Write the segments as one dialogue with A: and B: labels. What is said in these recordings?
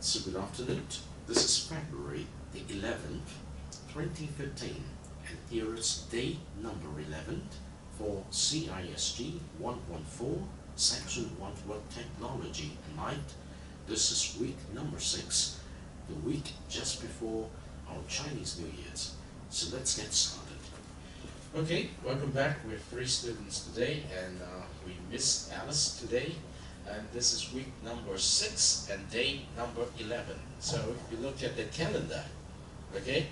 A: So good afternoon. This is February the 11th, 2015, and here is day number 11 for CISG114, Section 1 Technology Night. This is week number 6, the week just before our Chinese New Year's. So let's get started. Okay, welcome back. We have 3 students today, and we missed Alice today. And this is week number 6 and day number 11. So if you look at the calendar, okay,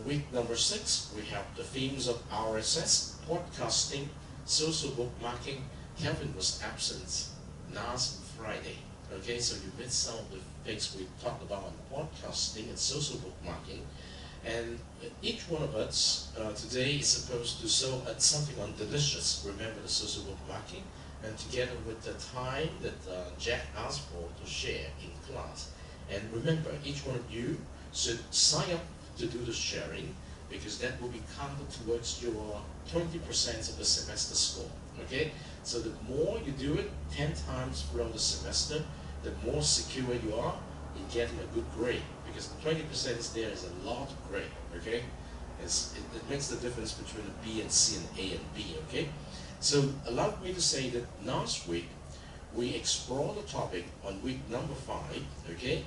A: week number 6, we have the themes of RSS, podcasting, social bookmarking. Kevin was absent last Friday. Okay, so you missed some of the things we talked about on podcasting and social bookmarking. And each one of us today is supposed to show something on delicious. Remember the social bookmarking? And together with the time that Jack asked for to share in class. And remember, each one of you should sign up to do the sharing, because that will be counted towards your 20% of the semester score. Okay? So the more you do it 10 times throughout the semester, the more secure you are in getting a good grade. Because the 20% is there is a lot of grade. Okay? It makes the difference between a B and C and A and B. Okay? So allow me to say that last week we explored the topic on week number 5, okay?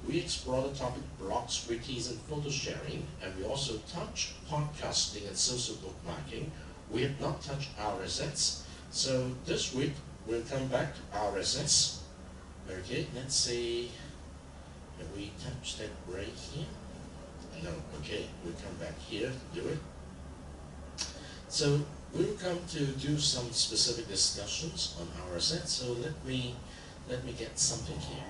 A: We explored the topic blogs, wikis, and photo sharing, and we also touched podcasting and social bookmarking. We have not touched RSS. So this week we'll come back to RSS. Okay, let's see, can we touch that right here? No, okay, we'll come back here to do it. So we'll come to do some specific discussions on RSS. So let me get something here.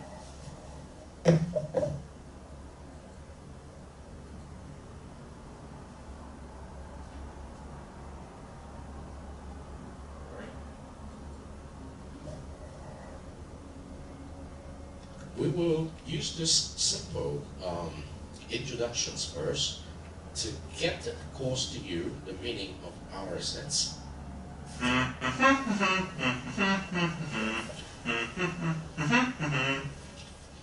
A: We will use this simple introductions first to get across to you the meaning of RSS.
B: The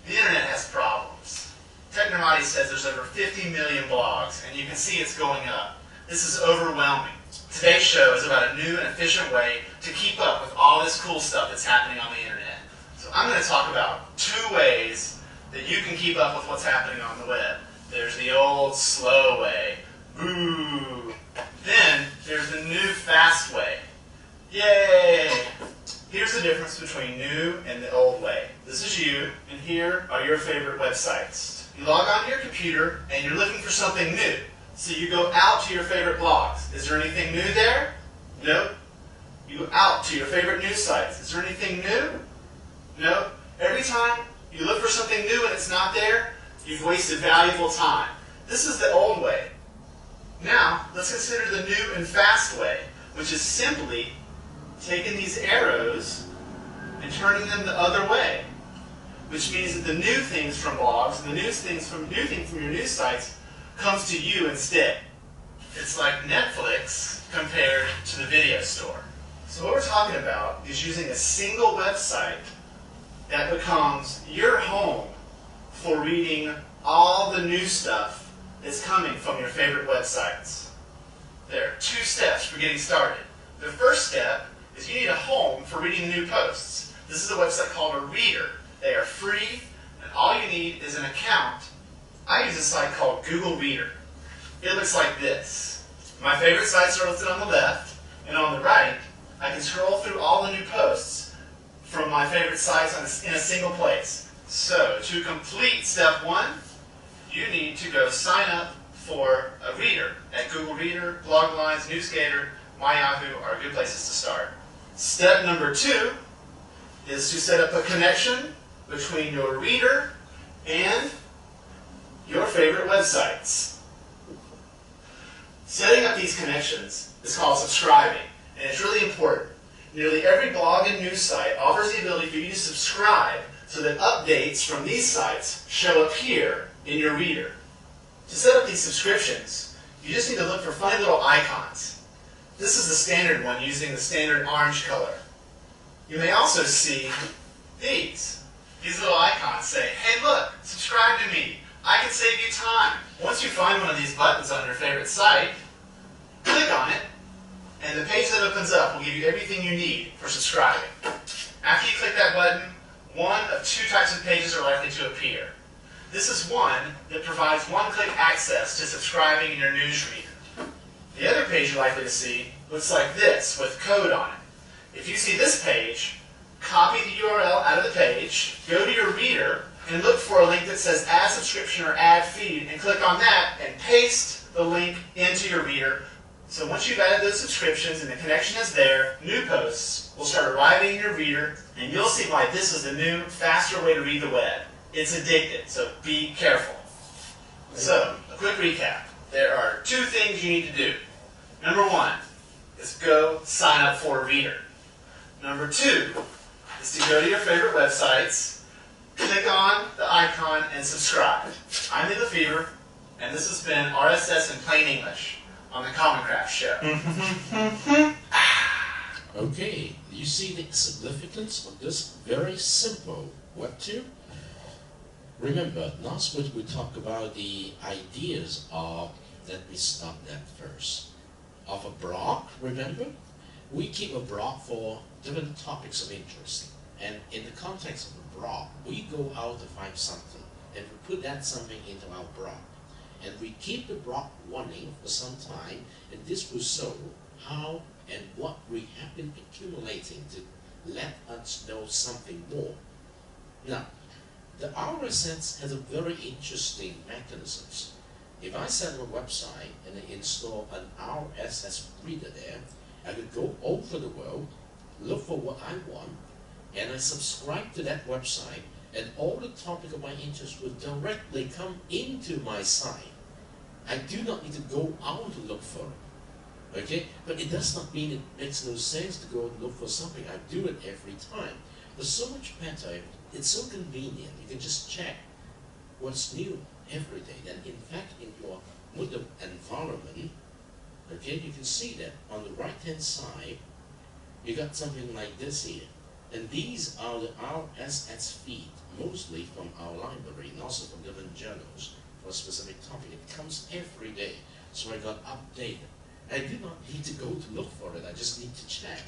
B: internet has problems. Technomati says there's over 50 million blogs, and you can see it's going up. This is overwhelming. Today's show is about a new and efficient way to keep up with all this cool stuff that's happening on the internet. So I'm going to talk about 2 ways that you can keep up with what's happening on the web. There's the old slow way. Boo! Then there's the new fast way. Yay! Here's the difference between new and the old way. This is you, and here are your favorite websites. You log onto your computer, and you're looking for something new. So you go out to your favorite blogs. Is there anything new there? Nope. You go out to your favorite news sites. Is there anything new? Nope. Every time you look for something new and it's not there, you've wasted valuable time. This is the old way. Now, let's consider the new and fast way, which is simply taking these arrows and turning them the other way, which means that the new things from blogs and the new things from your news sites comes to you instead. It's like Netflix compared to the video store. So what we're talking about is using a single website that becomes your home for reading all the new stuff that's coming from your favorite websites. There are 2 steps for getting started. The first step is you need a home for reading the new posts. This is a website called a Reader. They are free, and all you need is an account. I use a site called Google Reader. It looks like this. My favorite sites are listed on the left, and on the right, I can scroll through all the new posts from my favorite sites in a single place. So, to complete step 1, you need to go sign up for a reader at Google Reader, Bloglines, Newsgator, MyYahoo are good places to start. Step number 2 is to set up a connection between your reader and your favorite websites. Setting up these connections is called subscribing, and it's really important. Nearly every blog and news site offers the ability for you to subscribe so that updates from these sites show up here in your reader. To set up these subscriptions, you just need to look for funny little icons. This is the standard one using the standard orange color. You may also see these. These little icons say, hey look, subscribe to me. I can save you time. Once you find one of these buttons on your favorite site, click on it, and the page that opens up will give you everything you need for subscribing. After you click that button, one of two types of pages are likely to appear. This is one that provides one-click access to subscribing in your newsreader. The other page you're likely to see looks like this, with code on it. If you see this page, copy the URL out of the page, go to your reader, and look for a link that says Add Subscription or Add Feed, and click on that and paste the link into your reader. So once you've added those subscriptions and the connection is there, new posts will start arriving in your reader, and you'll see why this is the new, faster way to read the web. It's addictive, so be careful. So, a quick recap. There are two things you need to do. Number one is go sign up for a reader. Number two is to go to your favorite websites, click on the icon, and subscribe. I'm Lee Lefevre, and this has been RSS in Plain English on the Common Craft Show.
A: Okay, you see the significance of this very simple web tool? Remember, last week we talked about the ideas of, let me stop that first, of a blog, remember? We keep a blog for different topics of interest. And in the context of a blog, we go out to find something, and we put that something into our blog. And we keep the blog running for some time, and this will show how and what we have been accumulating to let us know something more. Now, the RSS has a very interesting mechanisms. If I set up a website and I install an RSS reader there, I could go over the world, look for what I want, and I subscribe to that website, and all the topic of my interest will directly come into my site. I do not need to go out to look for it. Okay? But it does not mean it makes no sense to go and look for something. I do it every time. But so much better. It's so convenient. You can just check what's new every day. And in fact, in your Moodle environment, okay, you can see that on the right-hand side, you got something like this here. And these are the RSS feed, mostly from our library and also from different journals for a specific topic. It comes every day. So I got updated. I do not need to go to look for it. I just need to check.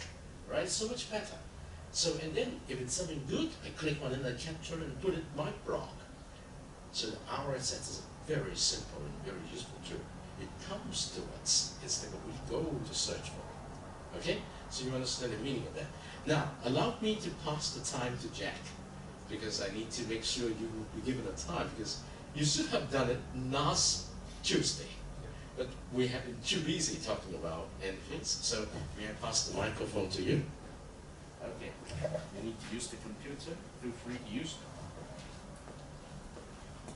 A: Right? So much better. So, and then if it's something good, I click on it, I capture it and put it in my blog. So the RSS is a very simple and very useful tool. It comes to us instead of we go to search for it. Okay? So you understand the meaning of that. Now, allow me to pass the time to Jack, because I need to make sure you will be given a time, because you should have done it last Tuesday. But we have been too busy talking about anything, so may I pass the microphone to you? Okay. You need to use the computer. Feel free to use it.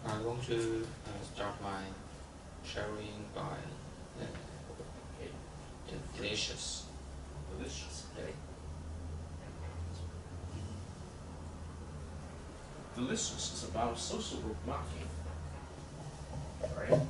C: I'm going to start my sharing by delicious.
A: Delicious, okay. Delicious is about social group marketing. Right?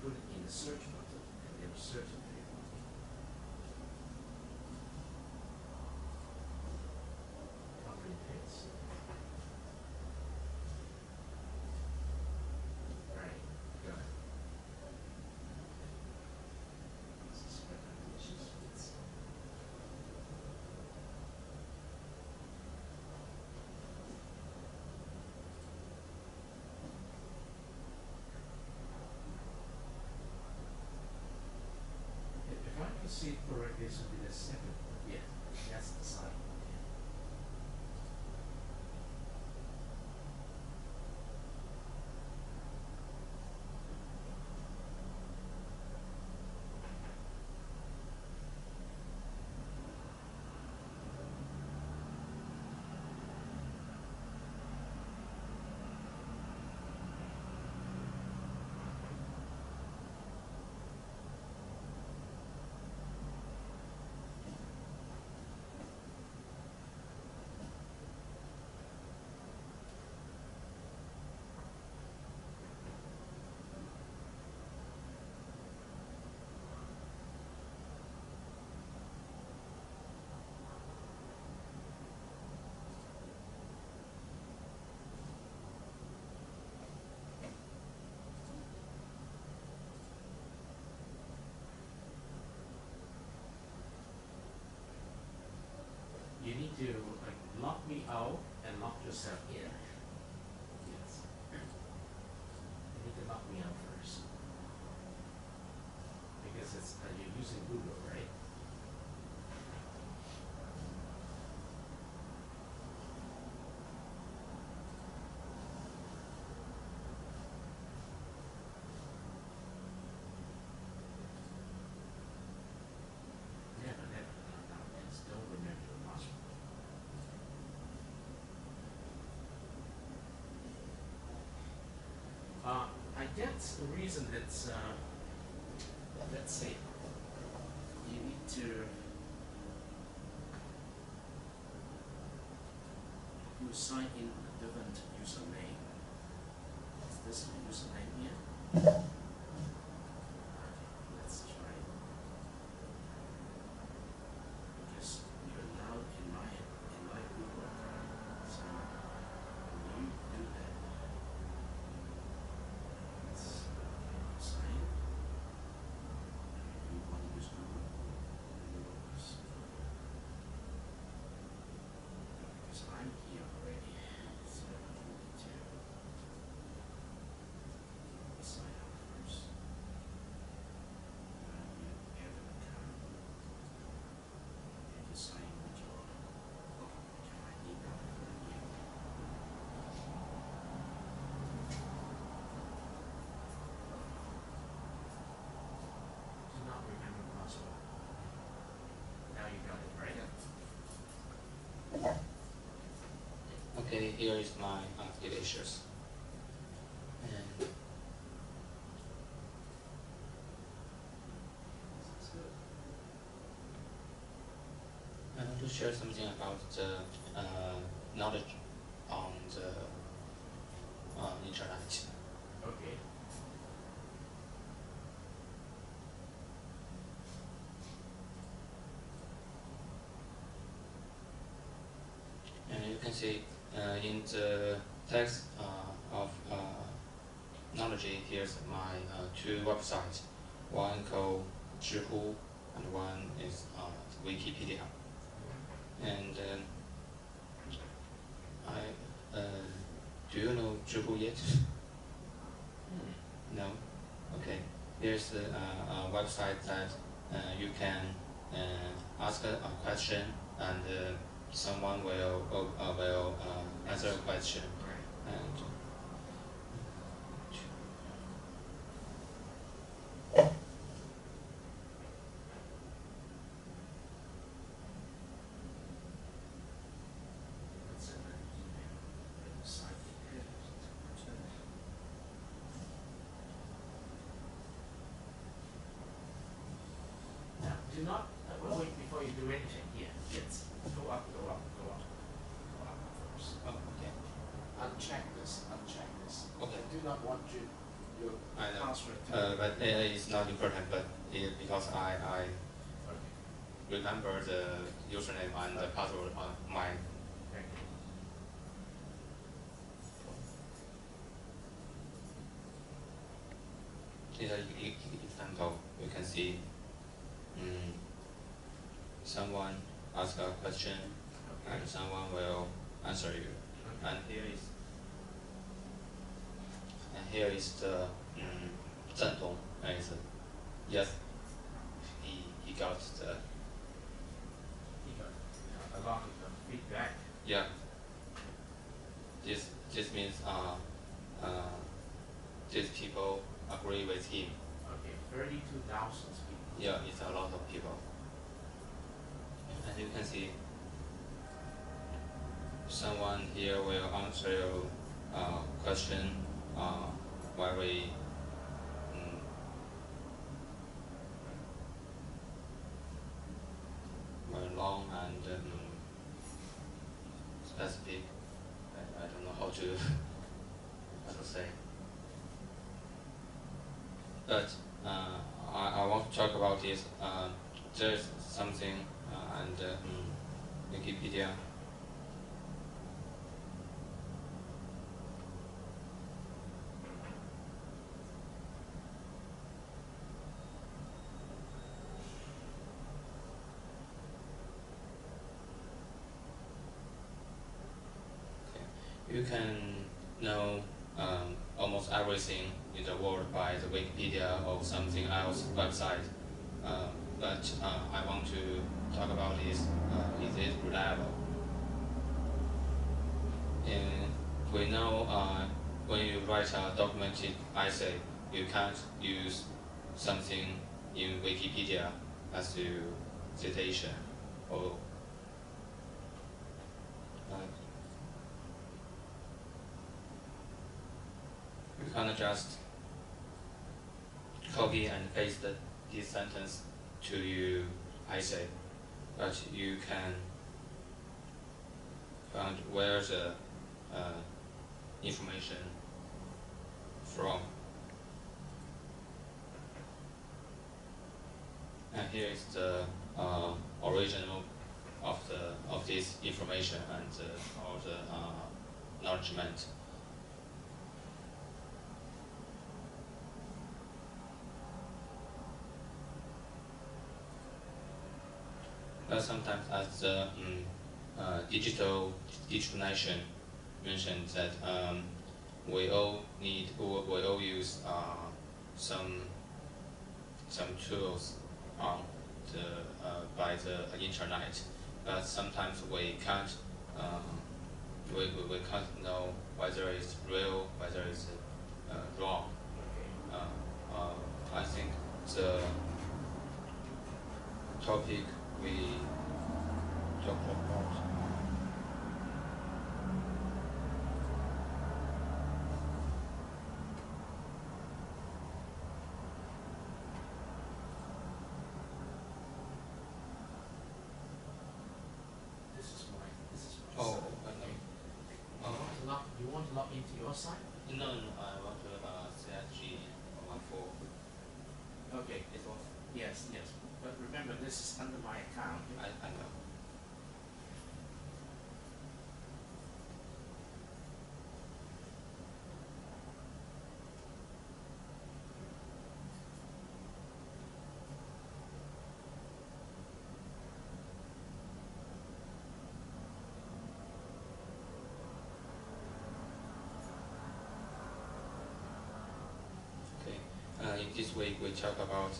A: Put it in the search button and then search it. Copy and paste. Right, got it. This is recommendations. If I can see it correctly, this would be the second one. Yeah, that's the side. you need to like lock me out and lock yourself in. Yes. You need to lock me out first. Because it's you're using Google, right? Never, no, just don't remember the password. I guess the reason it's, let's say, you need to, you sign in a different username. Is this the username here? Okay, let's try it. Because you're now in my Google account. So when you do that, let's sign. You want to use Google? Because I'm here already. So you need to sign up first. You have an account. You just sign with your ID number here. Do not remember password. Now you got it, right?
C: Okay, here is my delicious. And I want to share something about the knowledge on the internet.
A: Okay.
C: And you can see in the text of knowledge, here's my two websites. One called Zhihu and one is Wikipedia. And do you know Zhihu yet? No? Okay. There's a website that you can ask a question and someone will answer a question. And
A: Let's send an email. Sign in. Now, do not wait before you do anything here. Yes. Go up, go up, go up. Go up first.
C: oh, okay.
A: Uncheck this, uncheck this.
C: Okay.
A: I do not want your
C: I know.
A: password to
C: But it's not important. But because I
A: Okay.
C: remember the username and the password on my.
A: Okay.
C: In an example, you can see someone ask a question
A: Okay.
C: and someone will answer you. And here is the Zhen Dong. Yes, he got the
A: He got a lot of feedback.
C: yeah. This means these people agree with him.
A: Okay, 32,000 people.
C: Yeah, it's a lot of people. And you can see someone here will answer your question very very long and specific. I don't know how to say. But I want to talk about this. There's something and Wikipedia. you can know almost everything in the world by the Wikipedia or something else website. But I want to talk about is it reliable? And we know when you write a documented essay, you can't use something in Wikipedia as your citation, or you can't just copy and paste this sentence to your essay, but you can find where the information from. And here is the original of this information and all the acknowledgement. But sometimes, as the digital nation mentioned that we all use some tools on by the internet, but sometimes we can't know whether it's real, whether it's wrong. I think the topic we talked about. Oh, okay.
A: You want to log into your site?
C: No, I want to CISG114.
A: Okay.
C: It was.
A: Yes. But remember, this is under my account.
C: I know. In this week, we talk about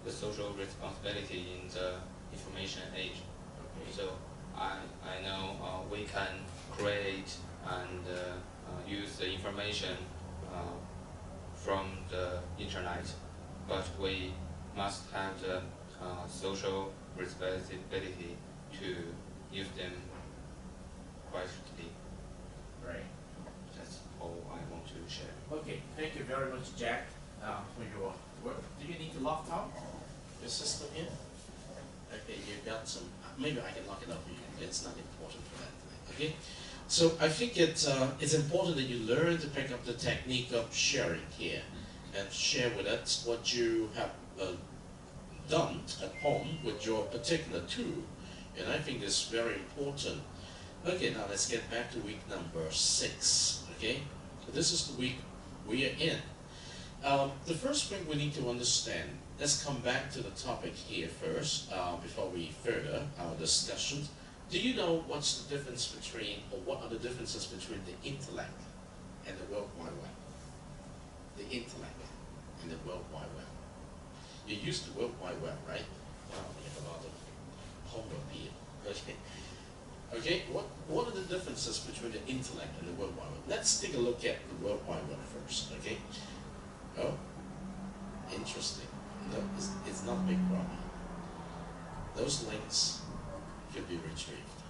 C: the social responsibility in the information age.
A: Okay.
C: So I know we can create and use the information from the internet, but we must have the social responsibility to use them wisely.
A: Right.
C: That's all I want to share.
A: Okay. Thank you very much, Jack, for your work. Do you need to lock out your system here? Okay, you got some. Maybe I can lock it up. It's not important for that. Okay. So I think it's important that you learn to pick up the technique of sharing here, and share with us what you have done at home with your particular tool. And I think this is very important. Okay, now let's get back to week number 6. Okay, so this is the week we are in. The first thing we need to understand, let's come back to the topic here first, before we further our discussions. Do you know what's the difference between, or what are the differences between the intellect and the World Wide Web? The intellect and the World Wide Web. You use the World Wide Web, right? Wow, we have a lot of homework here. Okay. Okay, what are the differences between the intellect and the World Wide Web? Let's take a look at the World Wide Web first, okay? Oh, interesting. No, it's not a big problem. Those links can be retrieved.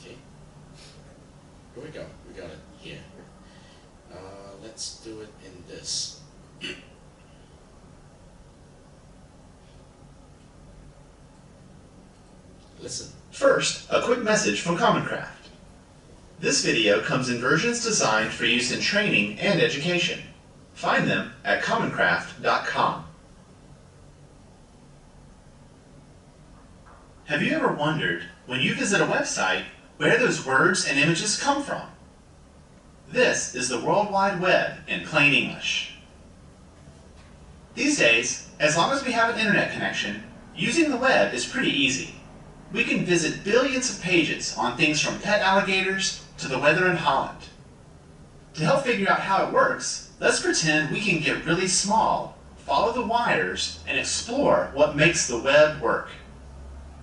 A: Okay, here we go. We got it here. Let's do it in this. Listen.
B: First, a quick message from Common Craft. This video comes in versions designed for use in training and education. Find them at commoncraft.com. Have you ever wondered, when you visit a website, where those words and images come from? This is the World Wide Web in plain English. These days, as long as we have an internet connection, using the web is pretty easy. we can visit billions of pages on things from pet alligators to the weather in Holland. To help figure out how it works, let's pretend we can get really small, follow the wires, and explore what makes the web work.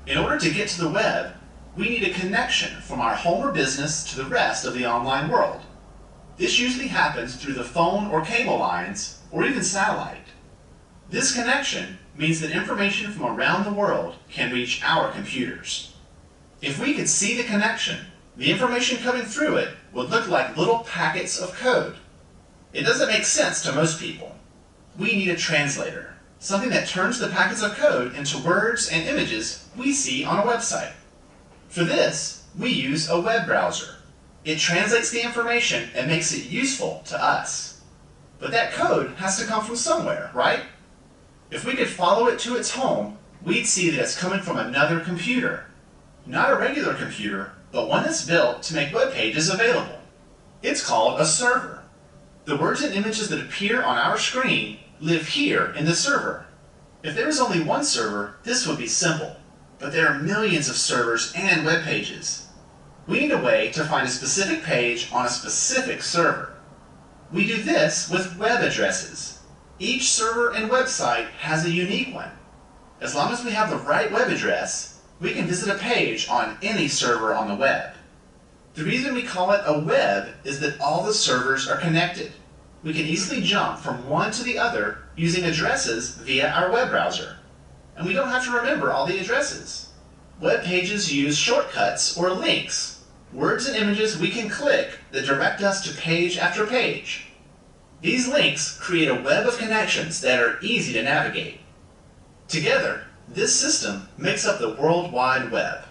B: In order to get to the web, we need a connection from our home or business to the rest of the online world. This usually happens through the phone or cable lines, or even satellite. This connection means that information from around the world can reach our computers. If we could see the connection, the information coming through it would look like little packets of code. It doesn't make sense to most people. We need a translator, something that turns the packets of code into words and images we see on a website. For this, we use a web browser. It translates the information and makes it useful to us. But that code has to come from somewhere, right? If we could follow it to its home, we'd see that it's coming from another computer. Not a regular computer, but one that's built to make web pages available. It's called a server. The words and images that appear on our screen live here in the server. If there was only one server, this would be simple. But there are millions of servers and web pages. We need a way to find a specific page on a specific server. We do this with web addresses. Each server and website has a unique one. As long as we have the right web address, we can visit a page on any server on the web. The reason we call it a web is that all the servers are connected. We can easily jump from one to the other using addresses via our web browser. And we don't have to remember all the addresses. Web pages use shortcuts or links, words and images we can click that direct us to page after page. These links create a web of connections that are easy to navigate. Together, this system makes up the World Wide Web.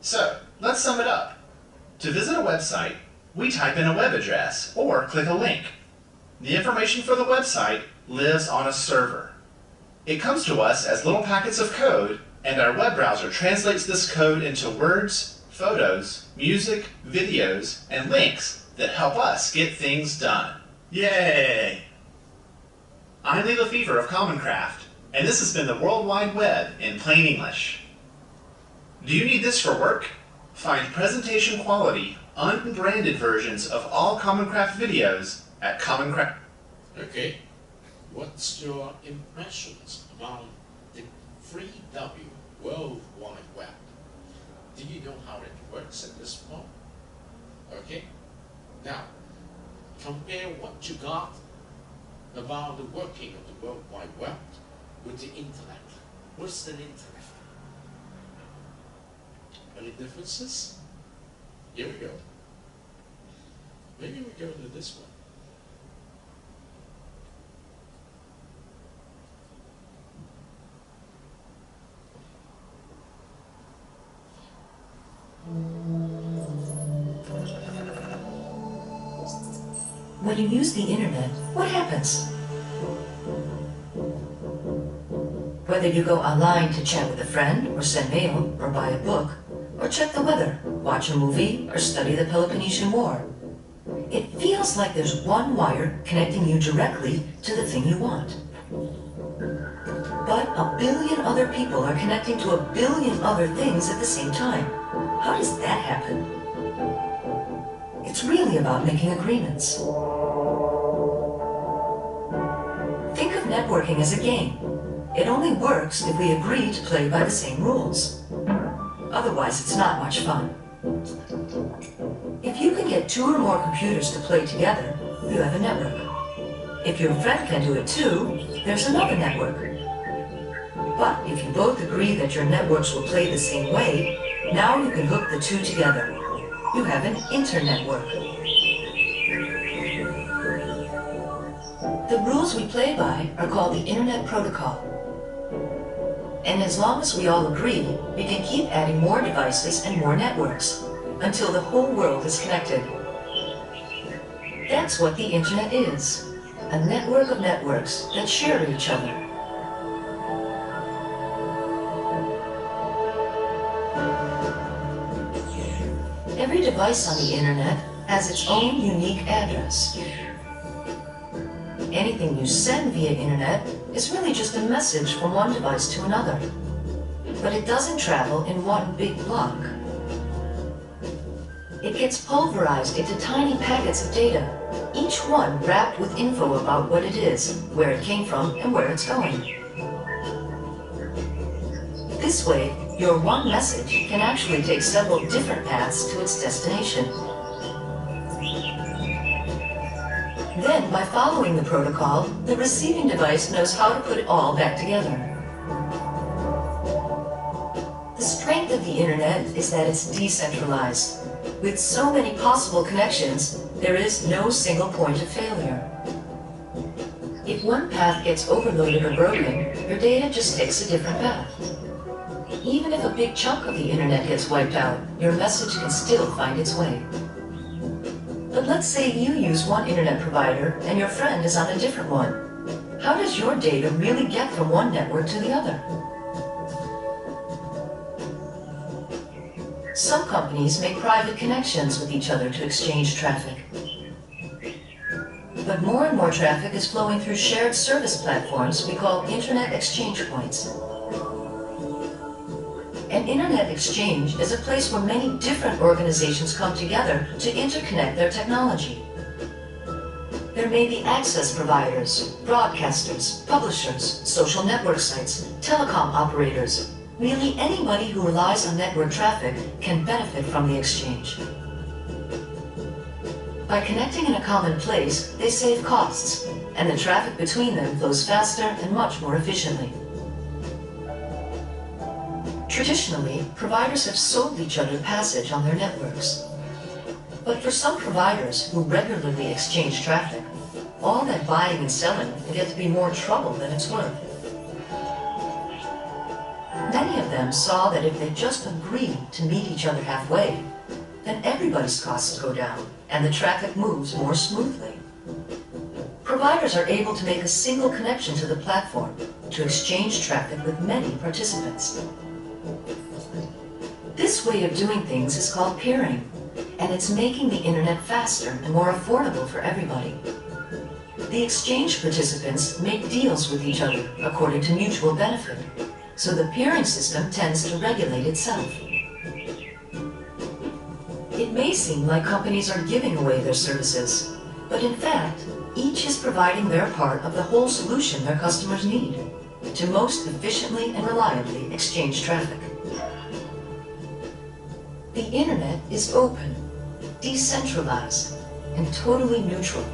B: So, let's sum it up. To visit a website, we type in a web address or click a link. The information for the website lives on a server. It comes to us as little packets of code, and our web browser translates this code into words, photos, music, videos, and links that help us get things done. Yay! I'm Lee Lefevre of Common Craft, and this has been the World Wide Web in plain English. Do you need this for work? Find presentation quality, unbranded versions of all Common Craft videos at Common Craft.
A: Okay, what's your impressions about the free W World Wide Web? Do you know how it works at this point? Okay, now compare what you got about the working of the World Wide Web with the internet. What's the internet? Any differences? Here we go. Maybe we go to this one.
D: When you use the internet, what happens? Whether you go online to chat with a friend, or send mail, or buy a book, or check the weather, watch a movie, or study the Peloponnesian War, it feels like there's one wire connecting you directly to the thing you want. But a billion other people are connecting to a billion other things at the same time. How does that happen? It's really about making agreements. Think of networking as a game. It only works if we agree to play by the same rules. Otherwise, it's not much fun. If you can get 2 or more computers to play together, you have a network. If your friend can do it too, there's another network. But if you both agree that your networks will play the same way, now you can hook the 2 together. You have an internetwork. The rules we play by are called the Internet Protocol. And as long as we all agree, we can keep adding more devices and more networks, until the whole world is connected. That's what the Internet is, a network of networks that share each other. Every device on the Internet has its own unique address. Anything you send via Internet is really just a message from one device to another. but it doesn't travel in one big block. It gets pulverized into tiny packets of data, each one wrapped with info about what it is, where it came from, and where it's going. This way, your one message can actually take several different paths to its destination. Then, by following the protocol, the receiving device knows how to put it all back together. The strength of the internet is that it's decentralized. With so many possible connections, there is no single point of failure. If one path gets overloaded or broken, your data just takes a different path. Even if a big chunk of the internet gets wiped out, your message can still find its way. But let's say you use one internet provider and your friend is on a different one. How does your data really get from one network to the other? Some companies make private connections with each other to exchange traffic. But more and more traffic is flowing through shared service platforms we call Internet Exchange Points. An Internet exchange is a place where many different organizations come together to interconnect their technology. There may be access providers, broadcasters, publishers, social network sites, telecom operators. Really anybody who relies on network traffic can benefit from the exchange. By connecting in a common place, they save costs, and the traffic between them flows faster and much more efficiently. Traditionally, providers have sold each other passage on their networks. But for some providers who regularly exchange traffic, all that buying and selling can get to be more trouble than it's worth. Many of them saw that if they just agreed to meet each other halfway, then everybody's costs go down and the traffic moves more smoothly. Providers are able to make a single connection to the platform to exchange traffic with many participants. This way of doing things is called peering, and it's making the internet faster and more affordable for everybody. The exchange participants make deals with each other according to mutual benefit, so the peering system tends to regulate itself. It may seem like companies are giving away their services, but in fact, each is providing their part of the whole solution their customers need to most efficiently and reliably exchange traffic. The internet is open, decentralized, and totally neutral.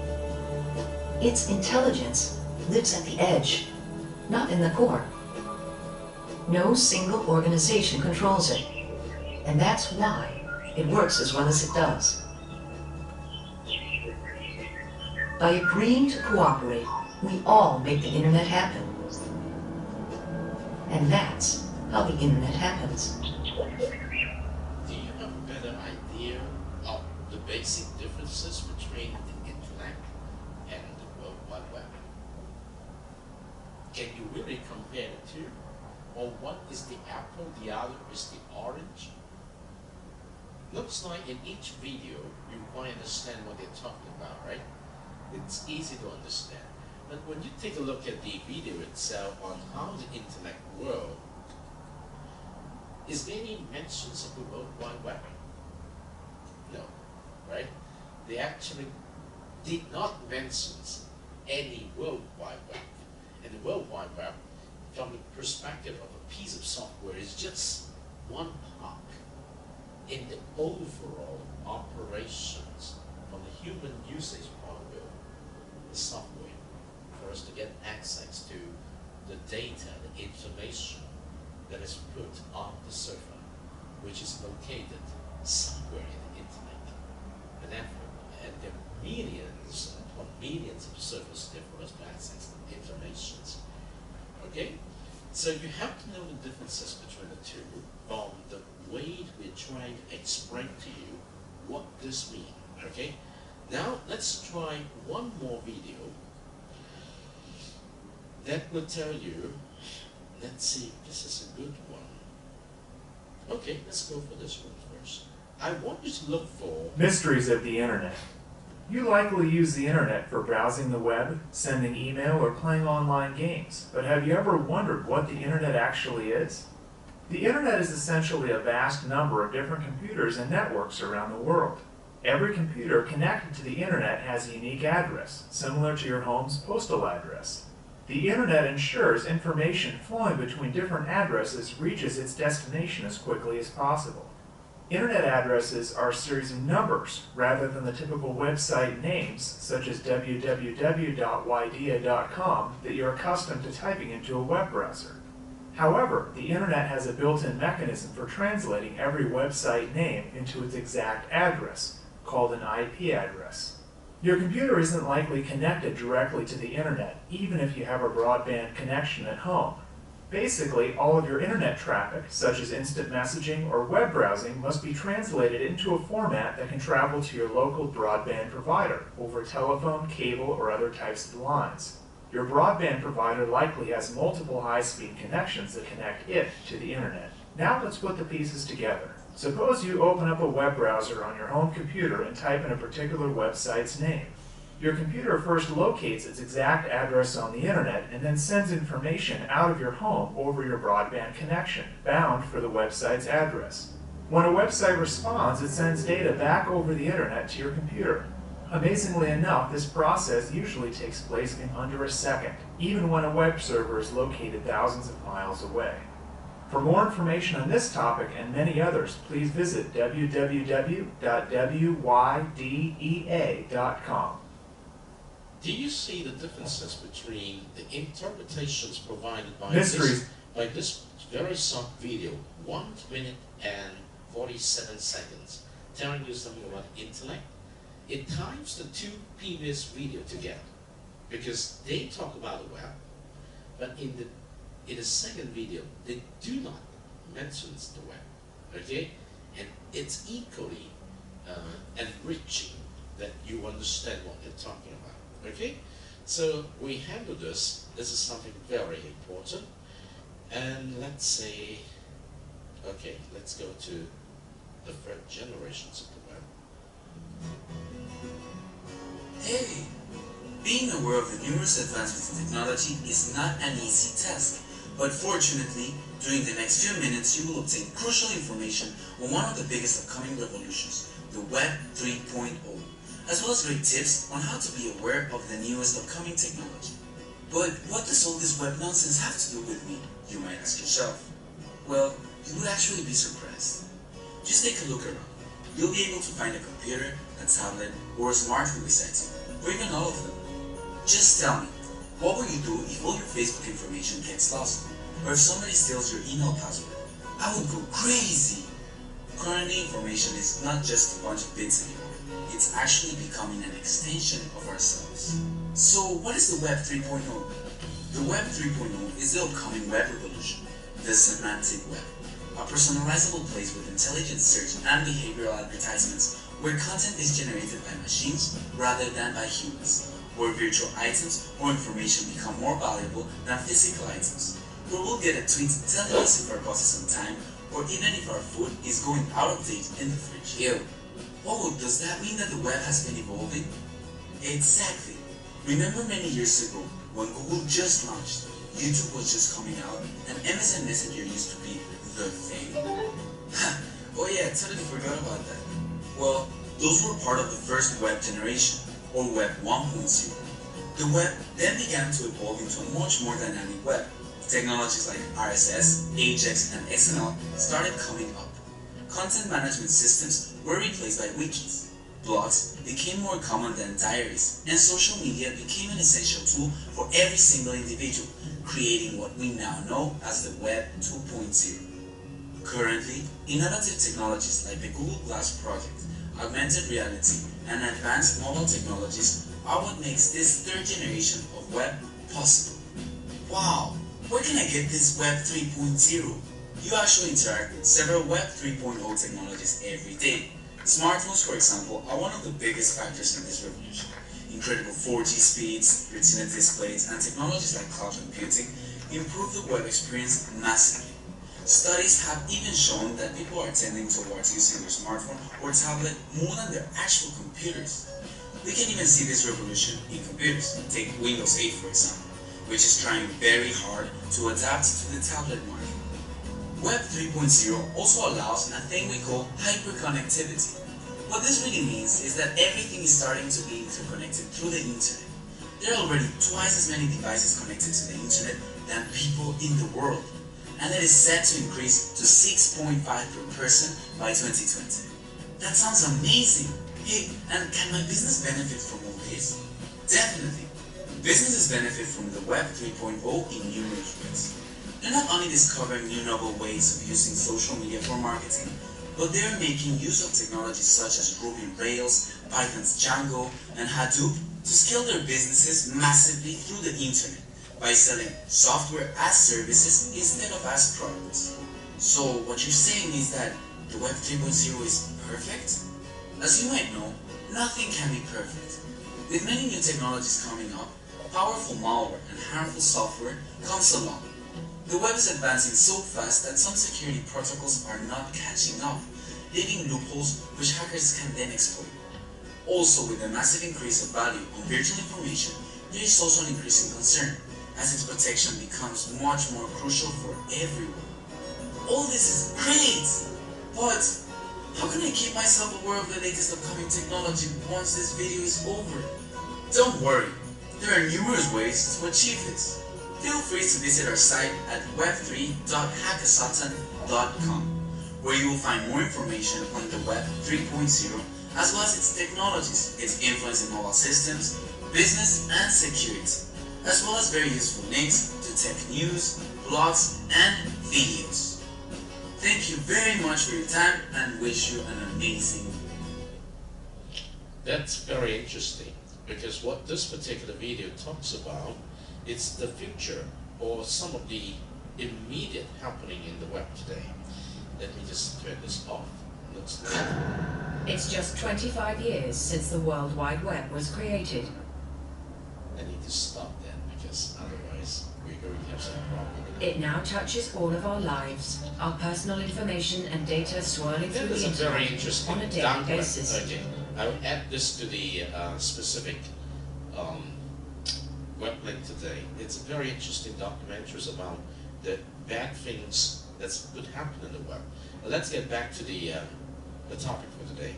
D: Its intelligence lives at the edge, not in the core. No single organization controls it, and that's why it works as well as it does. By agreeing to cooperate, we all make the internet happen. And that's how the internet happens.
A: Do you have a better idea of the basic differences between the internet and the World Wide Web? Can you really compare the two? Or what is the apple, the other is the orange? Looks like in each video you quite understand what they're talking about, right? It's easy to understand. But when you take a look at the video itself on how the internet works, is there any mentions of the World Wide Web? No, right? They actually did not mention any World Wide Web. And the World Wide Web, from the perspective of a piece of software, is just one part in the overall operations from the human usage point of view, the software, for us to get access to the data, the information that is put on the server, which is located somewhere in the internet. And there are millions upon millions of servers there for us to access the information. Okay? So you have to know the differences between the two from the way we're trying to explain to you what this means. Okay? Now let's try one more video that will tell you, let's see, this is a good one. Okay, let's go for this one first. I want you to look for
E: mysteries of the internet. You likely use the internet for browsing the web, sending email, or playing online games. But have you ever wondered what the internet actually is? The internet is essentially a vast number of different computers and networks around the world. Every computer connected to the internet has a unique address, similar to your home's postal address. The internet ensures information flowing between different addresses reaches its destination as quickly as possible. Internet addresses are a series of numbers rather than the typical website names, such as www.widea.com, that you're accustomed to typing into a web browser. However, the internet has a built-in mechanism for translating every website name into its exact address, called an IP address. Your computer isn't likely connected directly to the internet, even if you have a broadband connection at home. Basically, all of your internet traffic, such as instant messaging or web browsing, must be translated into a format that can travel to your local broadband provider over telephone, cable, or other types of lines. Your broadband provider likely has multiple high-speed connections that connect it to the internet. Now let's put the pieces together. Suppose you open up a web browser on your home computer and type in a particular website's name. Your computer first locates its exact address on the internet and then sends information out of your home over your broadband connection, bound for the website's address. When a website responds, it sends data back over the internet to your computer. Amazingly enough, this process usually takes place in under a second, even when a web server is located thousands of miles away. For more information on this topic and many others, please visit www.wydea.com.
A: Do you see the differences between the interpretations provided by
E: Mysteries.
A: this very short video, 1 minute and 47 seconds, telling you something about intellect? It ties the two previous videos together because they talk about the web, but in the second video they do not mention the web. Okay, and it's equally enriching that you understand what they're talking about. Okay, so we handle this. This is something very important, and let's say, okay, let's go to the third generations of the web.
F: Hey! Being aware of the numerous advancements in technology is not an easy task, but fortunately, during the next few minutes you will obtain crucial information on one of the biggest upcoming revolutions, the Web 3.0, as well as great tips on how to be aware of the newest upcoming technology. But what does all this web nonsense have to do with me, you might ask yourself? Well, you would actually be surprised. Just take a look around. You'll be able to find a computer, a tablet, or a smartphone beside you, or even all of them. Just tell me, what will you do if all your Facebook information gets lost? Or if somebody steals your email password? I would go crazy! Currently, information is not just a bunch of bits anymore. It's actually becoming an extension of ourselves. So, what is the Web 3.0? The Web 3.0 is the upcoming web revolution, the semantic web. A personalizable place with intelligent search and behavioral advertisements where content is generated by machines rather than by humans, where virtual items or information become more valuable than physical items, where we'll get a tweet telling us if our boss is on time or even if our food is going out of date in the fridge. Ew. Oh, does that mean that the web has been evolving? Exactly. Remember many years ago when Google just launched, YouTube was just coming out, and MSN Messenger used to be the thing? Oh yeah, I totally forgot about that. Well, those were part of the first web generation, or Web 1.0. The web then began to evolve into a much more dynamic web. Technologies like RSS, Ajax, and XML started coming up. Content management systems were replaced by wikis. Blogs became more common than diaries, and social media became an essential tool for every single individual, creating what we now know as the Web 2.0. Currently, innovative technologies like the Google Glass project, augmented reality, and advanced mobile technologies are what makes this third generation of web possible. Wow, where can I get this Web 3.0? You actually interact with several Web 3.0 technologies every day. Smartphones, for example, are one of the biggest factors in this revolution. Incredible 4G speeds, Retina displays, and technologies like cloud computing improve the web experience massively. Studies have even shown that people are tending towards using their smartphone or tablet more than their actual computers. We can even see this revolution in computers. Take Windows 8 for example, which is trying very hard to adapt to the tablet market. Web 3.0 also allows a thing we call hyperconnectivity. What this really means is that everything is starting to be interconnected through the internet. There are already twice as many devices connected to the internet than people in the world, and it is set to increase to 6.5 per person by 2020. That sounds amazing! Hey, and can my business benefit from all this? Definitely! Businesses benefit from the Web 3.0 in numerous ways. They're not only discovering new novel ways of using social media for marketing, but they're making use of technologies such as Ruby on Rails, Python's Django, and Hadoop to scale their businesses massively through the internet by selling software as services instead of as products. So what you're saying is that the Web 3.0 is perfect? As you might know, nothing can be perfect. With many new technologies coming up, powerful malware and harmful software comes along. The web is advancing so fast that some security protocols are not catching up, leaving loopholes which hackers can then exploit. Also, with the massive increase of value on virtual information, there is also an increasing concern, as its protection becomes much more crucial for everyone. All this is great, but how can I keep myself aware of the latest upcoming technology once this video is over? Don't worry, there are numerous ways to achieve this. Feel free to visit our site at web3.hackathon.com, where you will find more information on the Web 3.0, as well as its technologies, its influence in mobile systems, business, and security, as well as very useful links to tech news, blogs, and videos. Thank you very much for your time and wish you an amazing week.
A: That's very interesting, because what this particular video talks about, it's the future or some of the immediate happening in the web today. Let me just turn this off. Looks like
D: It's just 25 years since the World Wide Web was created.
A: I need to stop then, because otherwise we're going to have some problem with
D: It now touches all of our lives, our personal information and data swirling through the
A: That is a very
D: internet
A: interesting
D: on a daily
A: dark web.
D: basis.
A: Okay, I will add this to the specific web link today. It's a very interesting documentaries about the bad things that could happen in the web. Let's get back to the topic for today.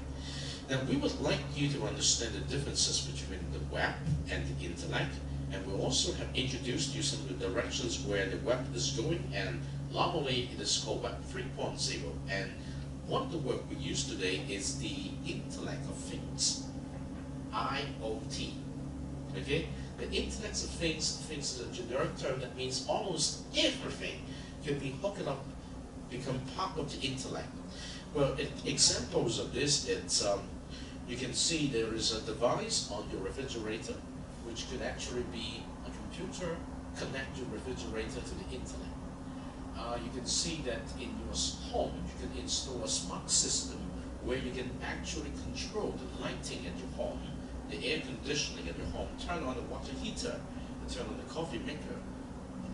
A: Now, we would like you to understand the differences between the web and the intellect, and we also have introduced you some of the directions where the web is going, and normally it is called Web 3.0. And one of the words we use today is the intellect of things, IoT. Okay? The intellect of things is a generic term that means almost everything can be hooked up, become part of the intellect. Well, examples of this, it's you can see there is a device on your refrigerator which could actually be a computer, connect your refrigerator to the internet. You can see that in your home you can install a smart system where you can actually control the lighting at your home, the air conditioning at your home, turn on the water heater, and turn on the coffee maker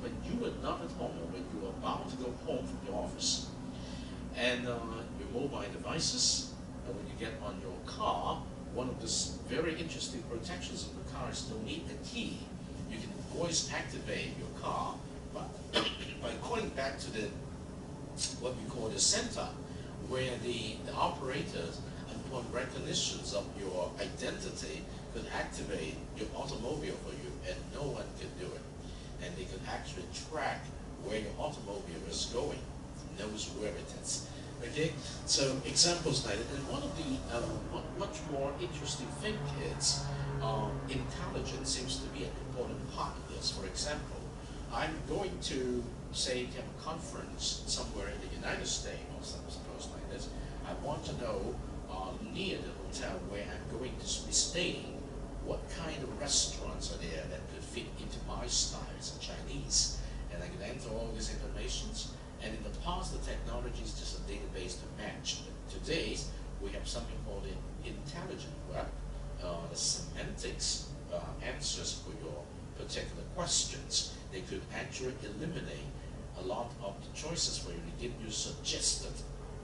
A: when you are not at home or when you are about to go home from your office. And your mobile devices, and when you get on your car, one of the very interesting protections of the car is no need a key. You can voice activate your car by going back to the what we call the center, where the operators, upon recognitions of your identity, could activate your automobile for you, and no one can do it. And they could actually track where your automobile is going, knows where it is. Okay, so examples like that. And one of the much more interesting thing is intelligence seems to be an important part of this. For example, I'm going to say have a conference somewhere in the United States or suppose like this. I want to know near the hotel where I'm going to be staying, what kind of restaurants are there that could fit into my style as a Chinese, and I can enter all these informations. And in the past, the technology is just a database to match. But today, we have something called the intelligent web, the semantics answers for your particular questions. They could actually eliminate a lot of the choices for you to give you suggested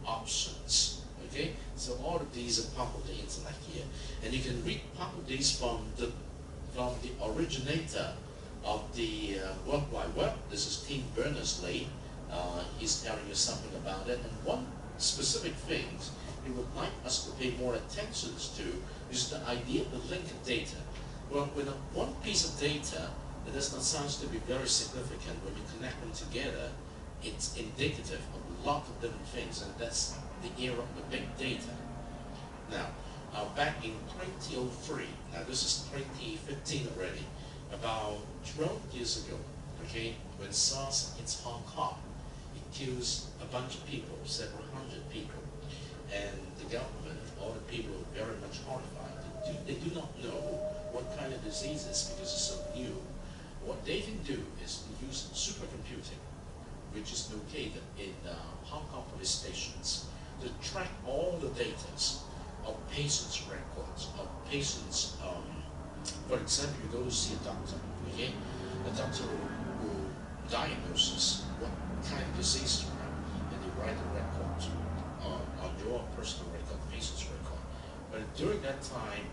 A: options. Okay, so all of these are part of the intellect here, and you can read part of these from the originator of the World Wide Web. This is Tim Berners-Lee. he's telling you something about it. And one specific thing he would like us to pay more attention to is the idea of the linked data. Well, with one piece of data, it does not sound to be very significant. When you connect them together, it's indicative of a lot of different things, and that's the era of the big data. Now, back in 2003, now this is 2015 already, about 12 years ago, okay, when SARS hits Hong Kong, it kills a bunch of people, several hundred people, and the government, all the people are very much horrified. They do not know what kind of diseases because it's so new. What they can do is to use supercomputing, which is located in Hong Kong police stations, to track all the data of patients' records, of patients, for example, you go to see a doctor, okay? The doctor will diagnose what kind of disease you have, and they write a record on your personal record, patient's record. But during that time,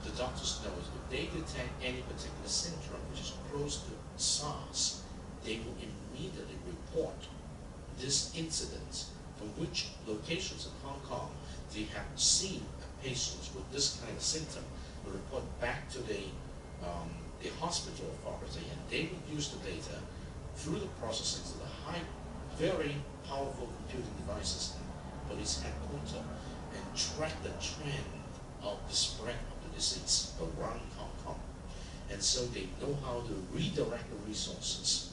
A: the doctors know if they detect any particular syndrome which is close to SARS, they will immediately report this incident from which locations in Hong Kong they have seen patients with this kind of symptom, will report back to the hospital authority, and they will use the data through the processing of the very powerful computing devices in police headquarters and track the trend of the spread of the disease around Hong Kong. And so they know how to redirect the resources.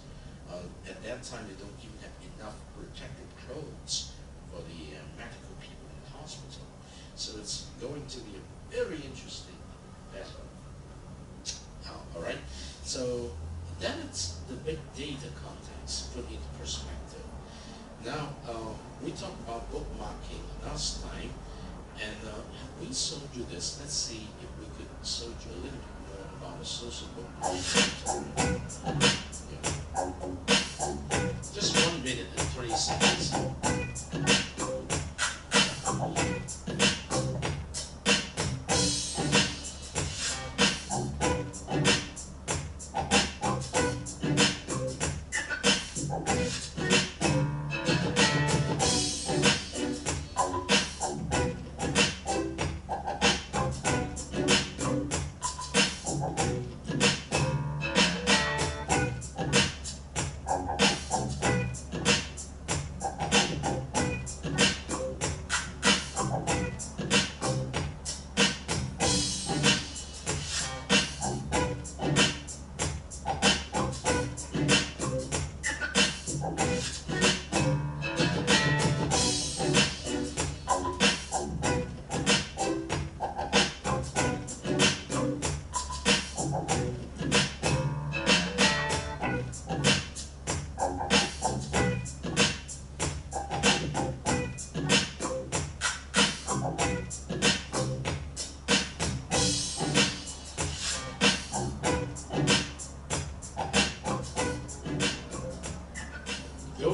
A: At that time, they don't even have enough protective clothes for the medical people in the hospital. So it's going to be a very interesting battle. All right, so then it's the big data context put into perspective. Now, we talked about bookmarking last time, and we showed you this. Let's see if we could show you a little bit more about the social bookmarking. Yeah. Just 1 minute and 30 seconds.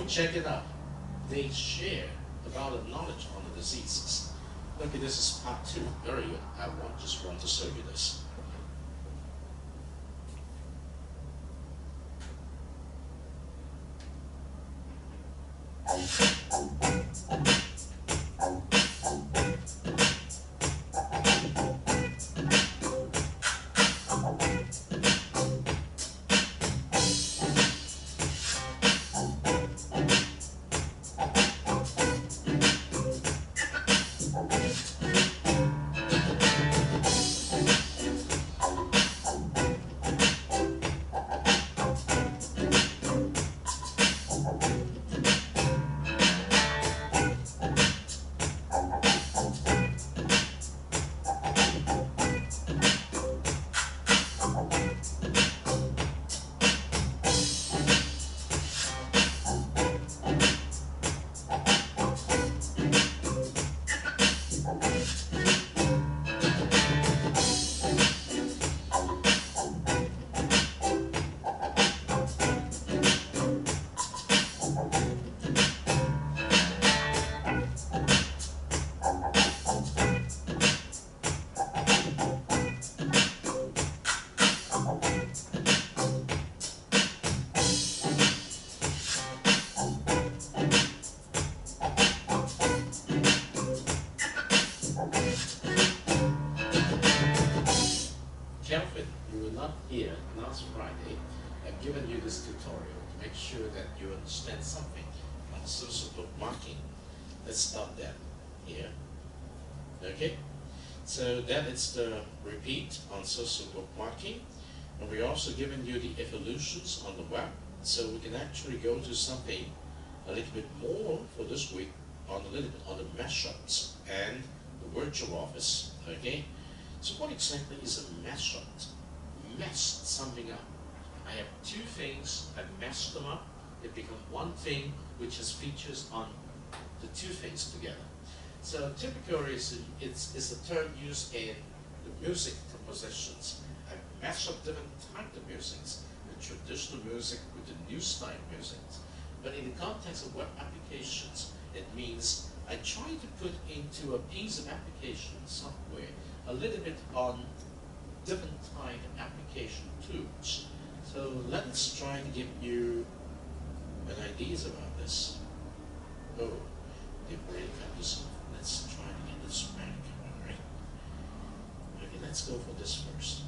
A: Check it out. They share about the knowledge on the diseases. Okay, this is part 2. Very good. I just want to show you this. here last Friday, I've given you this tutorial to make sure that you understand something on social bookmarking. Let's stop that here. Okay? So that is the repeat on social bookmarking. And we're also giving you the evolutions on the web, so we can actually go to something a little bit more for this week on a little bit on the mashups and the virtual office. Okay? So what exactly is a mashup? Messed something up. I have two things, I messed them up, it becomes one thing which has features on the two things together. So typically it's a term used in the music compositions. I mash up different types of musics, the traditional music with the new style music. But in the context of web applications, it means I try to put into a piece of application software a little bit on different type of application tools. So let's try to give you an ideas about this. Oh, they've already got this. Let's try to get this back. All right. Okay, let's go for this first.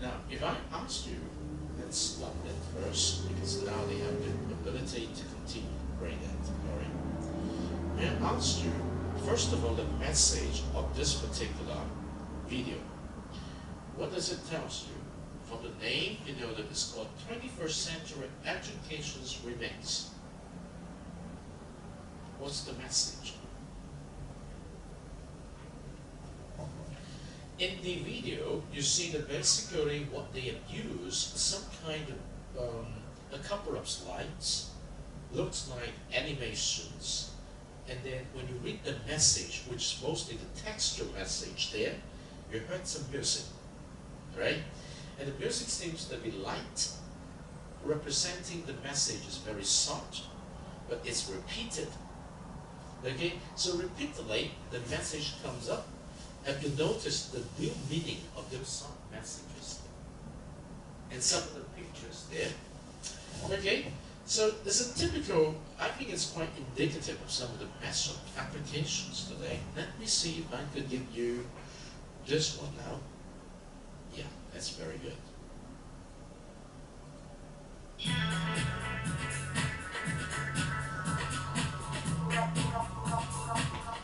A: Now, if I ask you, let's stop that first, because now they have the ability to continue to play that, all right? May I ask you, first of all, the message of this particular video. What does it tell you? From the name, you know that it's called 21st Century Education's Remix. What's the message? In the video, you see that basically what they have used, some kind of, a couple of slides, looks like animations, and then when you read the message, which is mostly the textual message there, you heard some music, right? And the music seems to be light, representing the message is very soft, but it's repeated. Okay, so repeatedly, the message comes up. Have you noticed the real meaning of those soft messages? And some of the pictures there. Okay, so it's a typical, I think it's quite indicative of some of the best applications today. Let me see if I could give you this one now. Yeah, that's very good.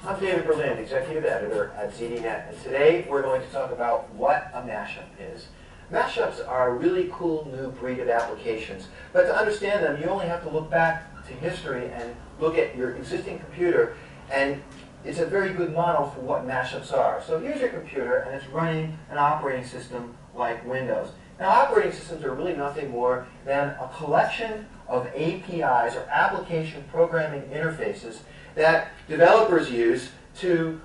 G: I'm David Berlin, Executive Editor at ZDNet, and today we're going to talk about what a mashup is. Mashups are a really cool new breed of applications, but to understand them, you only have to look back to history and look at your existing computer, and it's a very good model for what mashups are. So here's your computer, and it's running an operating system like Windows. Now, operating systems are really nothing more than a collection of APIs, or application programming interfaces, that developers use to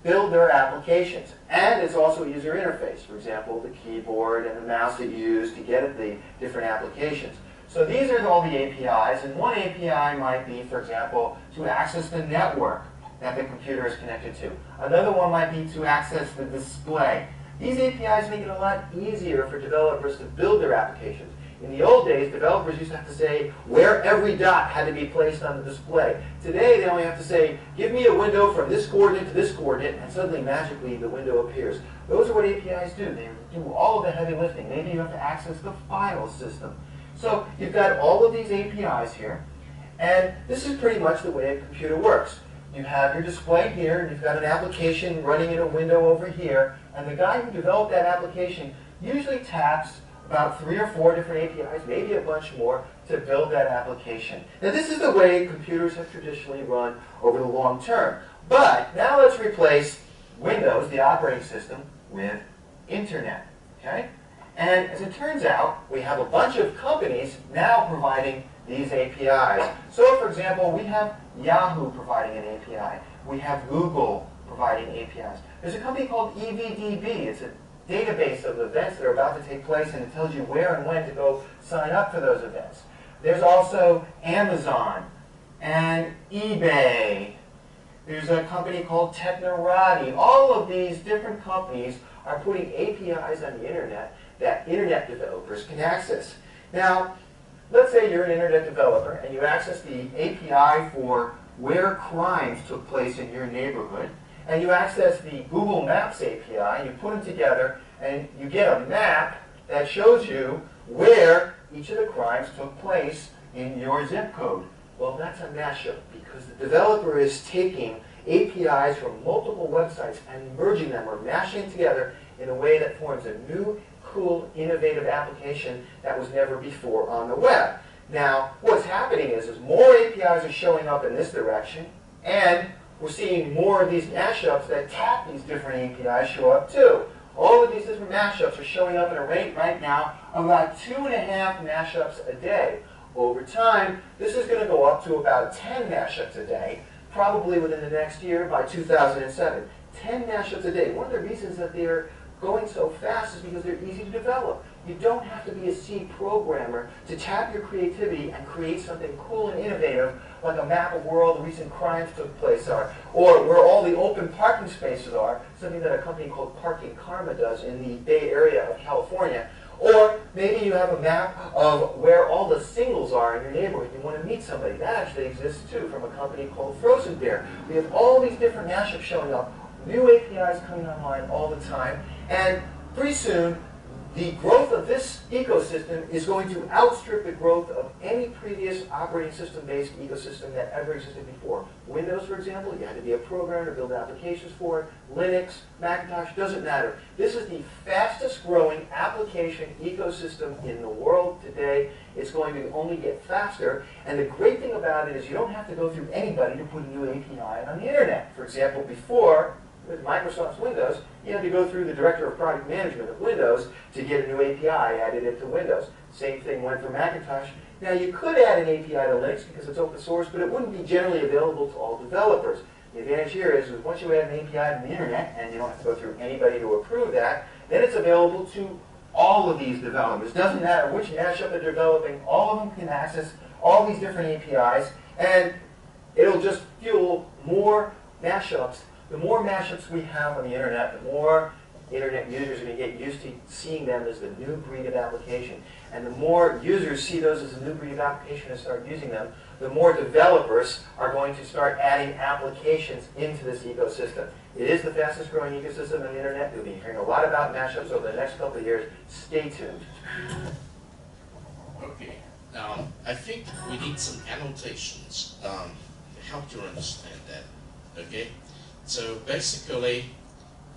G: build their applications. And it's also a user interface. For example, the keyboard and the mouse that you use to get at the different applications. So these are all the APIs, and one API might be, for example, to access the network that the computer is connected to. Another one might be to access the display. These APIs make it a lot easier for developers to build their applications. In the old days, developers used to have to say where every dot had to be placed on the display. Today, they only have to say, give me a window from this coordinate to this coordinate, and suddenly, magically, the window appears. Those are what APIs do. They do all of the heavy lifting. Maybe you have to access the file system. So you've got all of these APIs here, and this is pretty much the way a computer works. You have your display here, and you've got an application running in a window over here, and the guy who developed that application usually taps about 3 or 4 different APIs, maybe a bunch more, to build that application. Now, this is the way computers have traditionally run over the long term. But now let's replace Windows, the operating system, with Internet. Okay? And as it turns out, we have a bunch of companies now providing these APIs. So, for example, we have Yahoo providing an API. We have Google providing APIs. There's a company called EVDB. It's a database of events that are about to take place, and it tells you where and when to go sign up for those events. There's also Amazon and eBay. There's a company called Technorati. All of these different companies are putting APIs on the internet that internet developers can access. Now, let's say you're an internet developer and you access the API for where crimes took place in your neighborhood, and you access the Google Maps API, and you put them together, and you get a map that shows you where each of the crimes took place in your zip code. Well, that's a mashup, because the developer is taking APIs from multiple websites and merging them or mashing them together in a way that forms a new, cool, innovative application that was never before on the web. Now, what's happening is more APIs are showing up in this direction, and we're seeing more of these mashups that tap these different APIs show up too. All of these different mashups are showing up at a rate right now of about 2.5 mashups a day. Over time, this is going to go up to about 10 mashups a day, probably within the next year by 2007. 10 mashups a day. One of the reasons that they're going so fast is because they're easy to develop. You don't have to be a C programmer to tap your creativity and create something cool and innovative, like a map of where all the recent crimes took place are, or where all the open parking spaces are, something that a company called Parking Karma does in the Bay Area of California. Or maybe you have a map of where all the singles are in your neighborhood. You want to meet somebody. That actually exists too, from a company called Frozen Bear. We have all these different mashups showing up, new APIs coming online all the time, and pretty soon the growth of this ecosystem is going to outstrip the growth of any previous operating system-based ecosystem that ever existed before. Windows, for example, you had to be a programmer to build applications for it. Linux, Macintosh, doesn't matter. This is the fastest growing application ecosystem in the world today. It's going to only get faster, and the great thing about it is you don't have to go through anybody to put a new API on the internet. For example, before, with Microsoft's Windows, you had to go through the Director of Product Management of Windows to get a new API added into Windows. Same thing went for Macintosh. Now, you could add an API to Linux because it's open source, but it wouldn't be generally available to all developers. The advantage here is once you add an API to the internet, and you don't have to go through anybody to approve that, then it's available to all of these developers. Doesn't matter which mashup they're developing, all of them can access all these different APIs, and it'll just fuel more mashups. The more mashups we have on the internet, the more internet users are going to get used to seeing them as the new breed of application. And the more users see those as a new breed of application and start using them, the more developers are going to start adding applications into this ecosystem. It is the fastest growing ecosystem on the internet. You'll be hearing a lot about mashups over the next couple of years. Stay tuned.
A: Okay. I think we need some annotations to help you understand that. Okay, so basically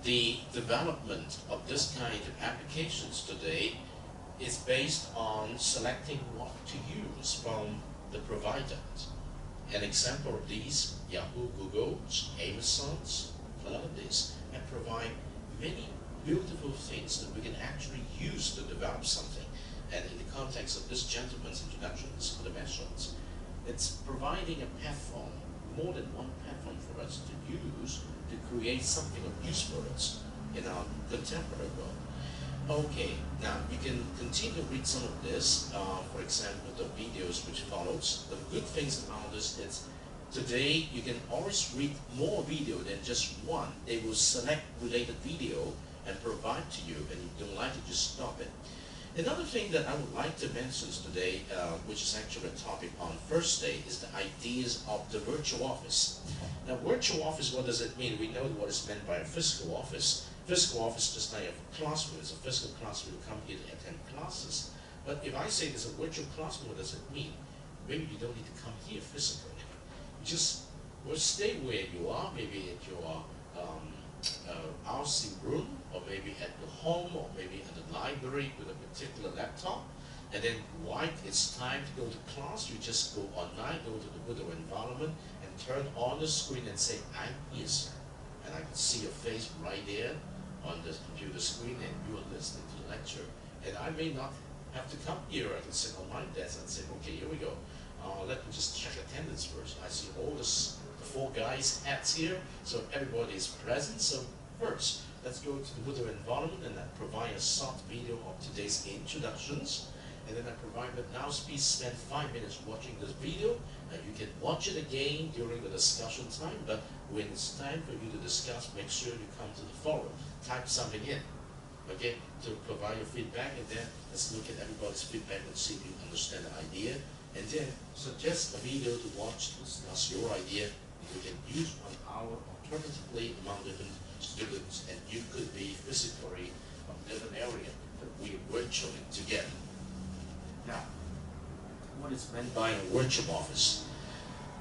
A: the development of this kind of applications today is based on selecting what to use from the providers. An example of these, Yahoo, Google's, Amazon's, a lot of these, and provide many beautiful things that we can actually use to develop something. And in the context of this gentleman's introduction, this for the mashups, it's providing a platform, more than one platform for us to use to create something of use for us in our contemporary world. Okay, now you can continue to read some of this, for example, the videos which follows. The good things about this is today you can always read more video than just one. They will select related video and provide to you, and you don't like it, just stop it. Another thing that I would like to mention today, which is actually a topic on first day, is the ideas of the virtual office. Now, virtual office, what does it mean? We know what is meant by a physical office. Physical office, just like a classroom, it's a physical classroom, you come here to attend classes. But if I say there's a virtual classroom, what does it mean? Maybe you don't need to come here physically. You just will stay where you are, maybe at your housing room, or maybe at your home, or maybe at the library with a particular laptop. And then when it's time to go to class, you just go online, go to the Buddha environment, and turn on the screen and say, I'm here. And I can see your face right there on the computer screen, and you are listening to the lecture. And I may not have to come here. I can sit on my desk and say, okay, here we go. Let me just check attendance first. I see all the 4 guys' hats here, so everybody is present. So first, let's go to the Buddha environment, and I provide a short video of today's introductions. And then I provide that now please spend 5 minutes watching this video. You can watch it again during the discussion time, but when it's time for you to discuss, make sure you come to the forum. Type something in, okay, to provide your feedback, and then let's look at everybody's feedback and see if you understand the idea. And then suggest a video to watch to discuss your idea. You can use 1 hour alternatively among different students, and you could be physically from different area, but we virtually together. Now, what is meant by a virtual office?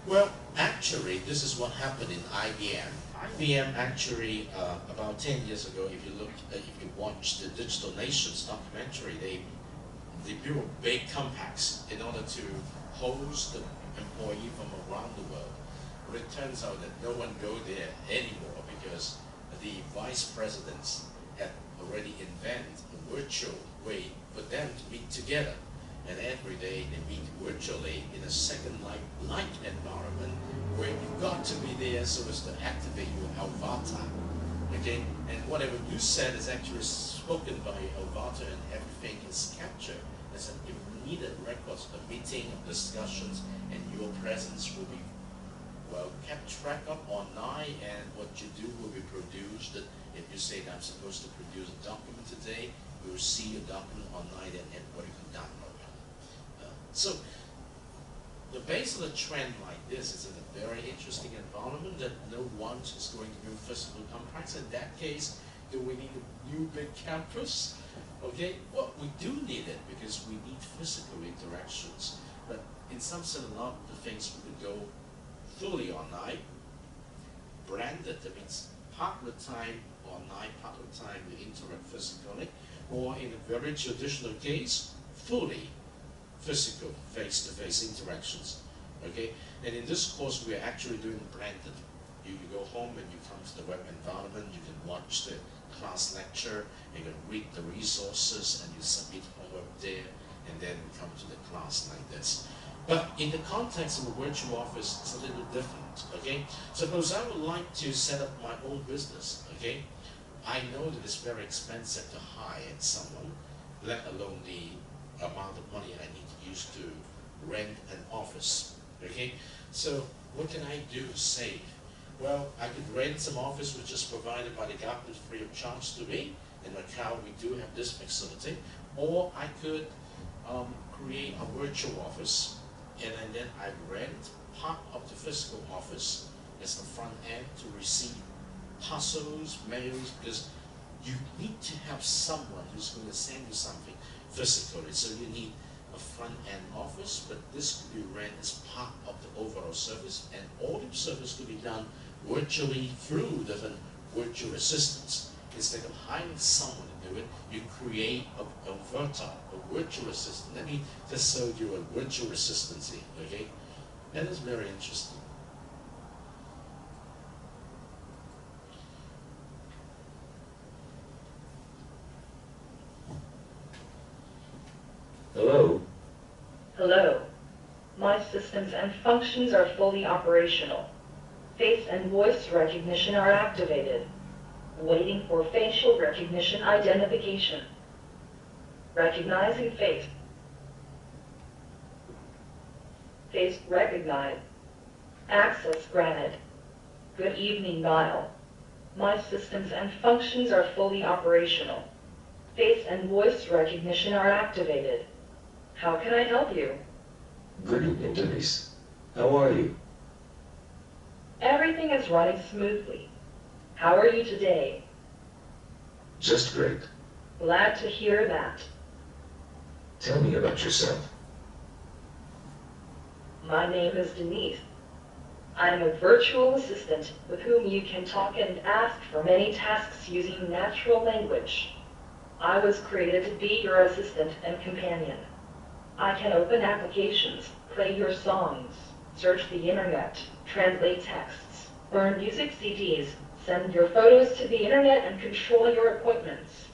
A: Well, actually, this is what happened in IBM. IBM actually, about 10 years ago, if you watch the Digital Nations documentary, they built big complex in order to host the employee from around the world. But it turns out that no one go there anymore because the vice presidents had already invented a virtual way for them to meet together. And every day they meet virtually in a second-like environment where you've got to be there so as to activate your avatar. Okay? And whatever you said is actually spoken by your avatar, and everything is captured. As an immediate records of the meeting, of discussions, and your presence will be kept track of online, and what you do will be produced. If you say that I'm supposed to produce a document today, we will see your document online and everybody can download it. So the base of the trend like this is in a very interesting environment that no one is going to do physical complex. In that case, do we need a new big campus? Okay, well, we do need it because we need physical interactions. But in some sense, a lot of the things we could go fully online, branded. That means part of the time online, part of the time we interact physically, or in a very traditional case, fully physical face-to-face interactions. Okay, and in this course we are actually doing branded. You go home and you come to the web environment, you can watch the class lecture, you can read the resources, and you submit homework there, and then we come to the class like this. But in the context of a virtual office, it's a little different. Okay, suppose I would like to set up my own business. Okay, I know that it's very expensive to hire someone, let alone the amount of money I need to use to rent an office. Okay, so what can I do to save? Well, I could rent some office which is provided by the government free of charge to me. In Macau, we do have this facility. Or I could create a virtual office, and then I rent part of the physical office as the front end to receive parcels, mails, because you need to have someone who's going to send you something physically. So you need a front-end office, but this could be rent as part of the overall service, and all the service could be done virtually through different virtual assistants. Instead of hiring someone to do it, you create a avatar, a virtual assistant. Let me just show you a virtual assistant here, okay? That is very interesting.
H: Hello.
D: Hello. My systems and functions are fully operational. Face and voice recognition are activated. Waiting for facial recognition identification. Recognizing face. Face recognized. Access granted. Good evening, dial. My systems and functions are fully operational. Face and voice recognition are activated. How can I help you?
H: Good evening, Denise. How are you?
D: Everything is running smoothly. How are you today?
H: Just great.
D: Glad to hear that.
H: Tell me about yourself.
D: My name is Denise. I am a virtual assistant with whom you can talk and ask for many tasks using natural language. I was created to be your assistant and companion. I can open applications, play your songs, search the internet, translate texts, burn music CDs, send your photos to the internet, and control your appointments.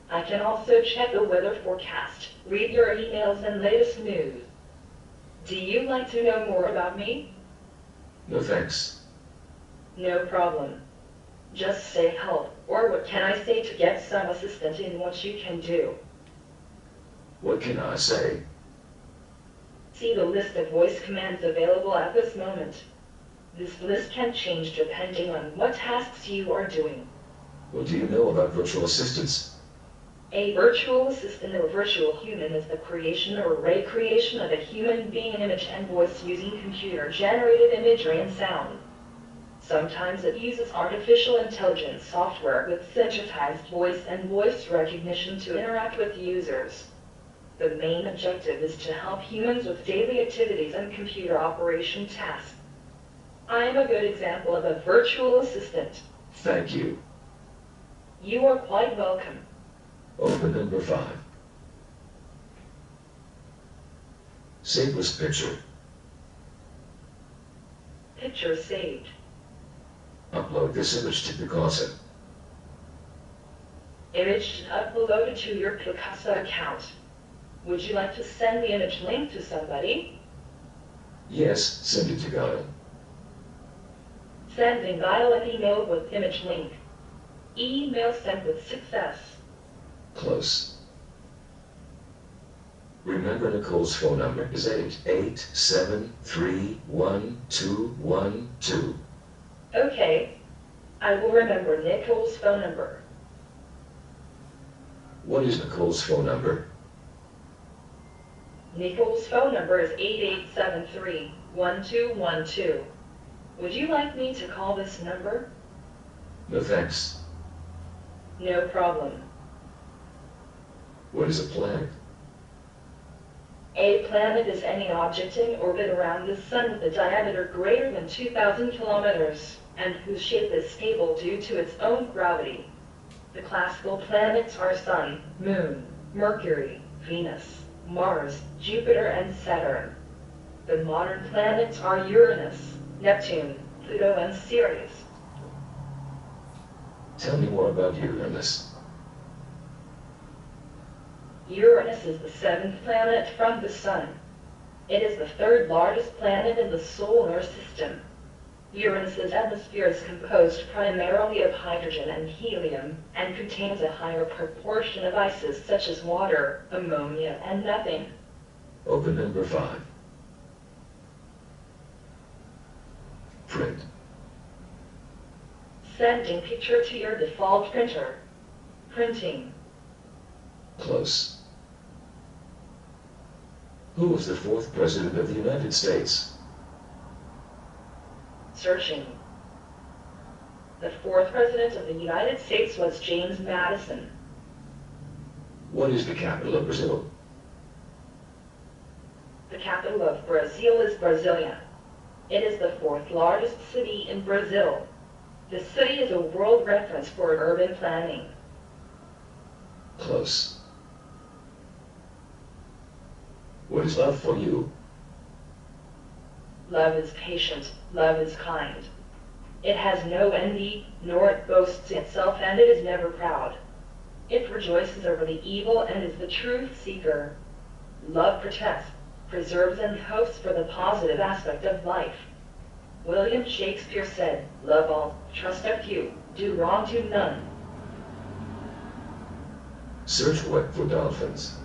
D: I can also check the weather forecast, read your emails and latest news. Do you like to know more about me?
H: No thanks.
D: No problem. Just say help, or what can I say to get some assistance in what you can do?
H: What can I say?
D: See the list of voice commands available at this moment. This list can change depending on what tasks you are doing.
H: What do you know about virtual assistants?
D: A virtual assistant or virtual human is the creation or recreation of a human being image and voice using computer-generated imagery and sound. Sometimes it uses artificial intelligence software with synthesized voice and voice recognition to interact with users. The main objective is to help humans with daily activities and computer operation tasks. I am a good example of a virtual assistant.
H: Thank you.
D: You are quite welcome.
H: Open number 5. Save this picture.
D: Picture saved.
H: Upload this image to Picasa.
D: Image uploaded to your Picasa account. Would you like to send the image link to somebody?
H: Yes, send it to Guile.
D: Sending Guile an email with image link. Email sent with success.
H: Close. Remember Nicole's phone number is 887311212.
D: Okay. I will remember Nicole's phone number.
H: What is Nicole's phone number?
D: Nicole's phone number is 8873-1212. Would you like me to call this number?
H: No thanks.
D: No problem.
H: What is a planet?
D: A planet is any object in orbit around the Sun with a diameter greater than 2,000 kilometers, and whose shape is stable due to its own gravity. The classical planets are Sun, Moon, Mercury, Venus, Mars, Jupiter, and Saturn. The modern planets are Uranus, Neptune, Pluto, and Sirius.
H: Tell me more about Uranus.
D: Uranus is the 7th planet from the Sun. It is the 3rd largest planet in the solar system. Uranus's atmosphere is composed primarily of hydrogen and helium, and contains a higher proportion of ices such as water, ammonia, and methane.
H: Open number 5. Print.
D: Sending picture to your default printer. Printing.
H: Close. Who was the 4th President of the United States?
D: Searching. The 4th President of the United States was James Madison.
H: What is the capital of Brazil?
D: The capital of Brazil is Brasilia.
I: It is the fourth largest city in Brazil. The city is a world reference for urban planning.
H: Close. What is love for you?
I: Love is patient, love is kind. It has no envy, nor it boasts itself, and it is never proud. It rejoices over the evil and is the truth seeker. Love protects, preserves, and hopes for the positive aspect of life. William Shakespeare said, "Love all, trust a few, do wrong to none."
H: Search what for dolphins?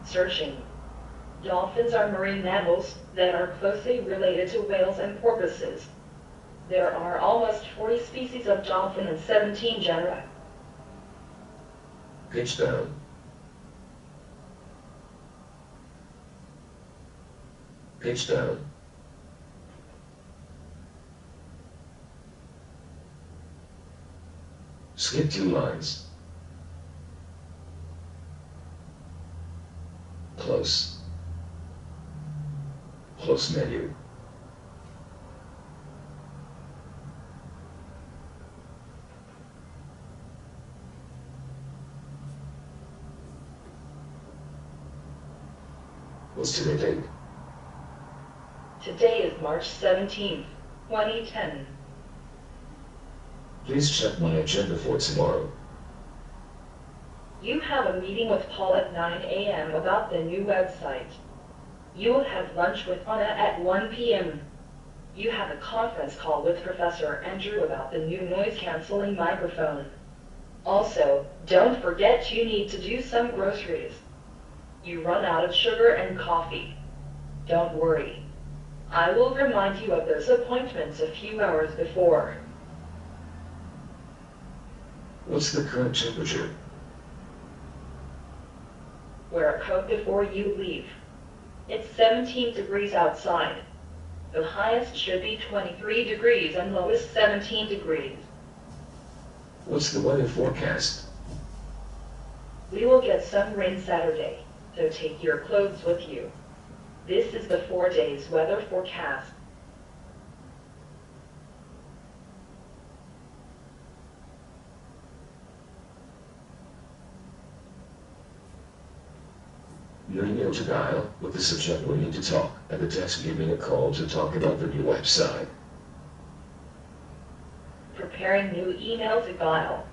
I: Searching. Dolphins are marine mammals that are closely related to whales and porpoises. There are almost 40 species of dolphin and 17 genera.
H: Pitch down. Pitch down. Skip 2 lines. Close. Close menu. What's today's date?
I: Today is March 17th, 2010.
H: Please check my agenda for tomorrow.
I: You have a meeting with Paul at 9 a.m. about the new website. You will have lunch with Anna at 1 p.m. You have a conference call with Professor Andrew about the new noise-canceling microphone. Also, don't forget you need to do some groceries. You run out of sugar and coffee. Don't worry. I will remind you of those appointments a few hours before.
H: What's the current temperature?
I: Wear a coat before you leave. It's 17 degrees outside. The highest should be 23 degrees and lowest 17 degrees.
H: What's the weather forecast?
I: We will get some rain Saturday, so take your clothes with you. This is the 4 days weather forecast.
H: Your email to dial with the subject "We need to talk" at the desk. Give me a call to talk about the new website.
I: Preparing new email to dial.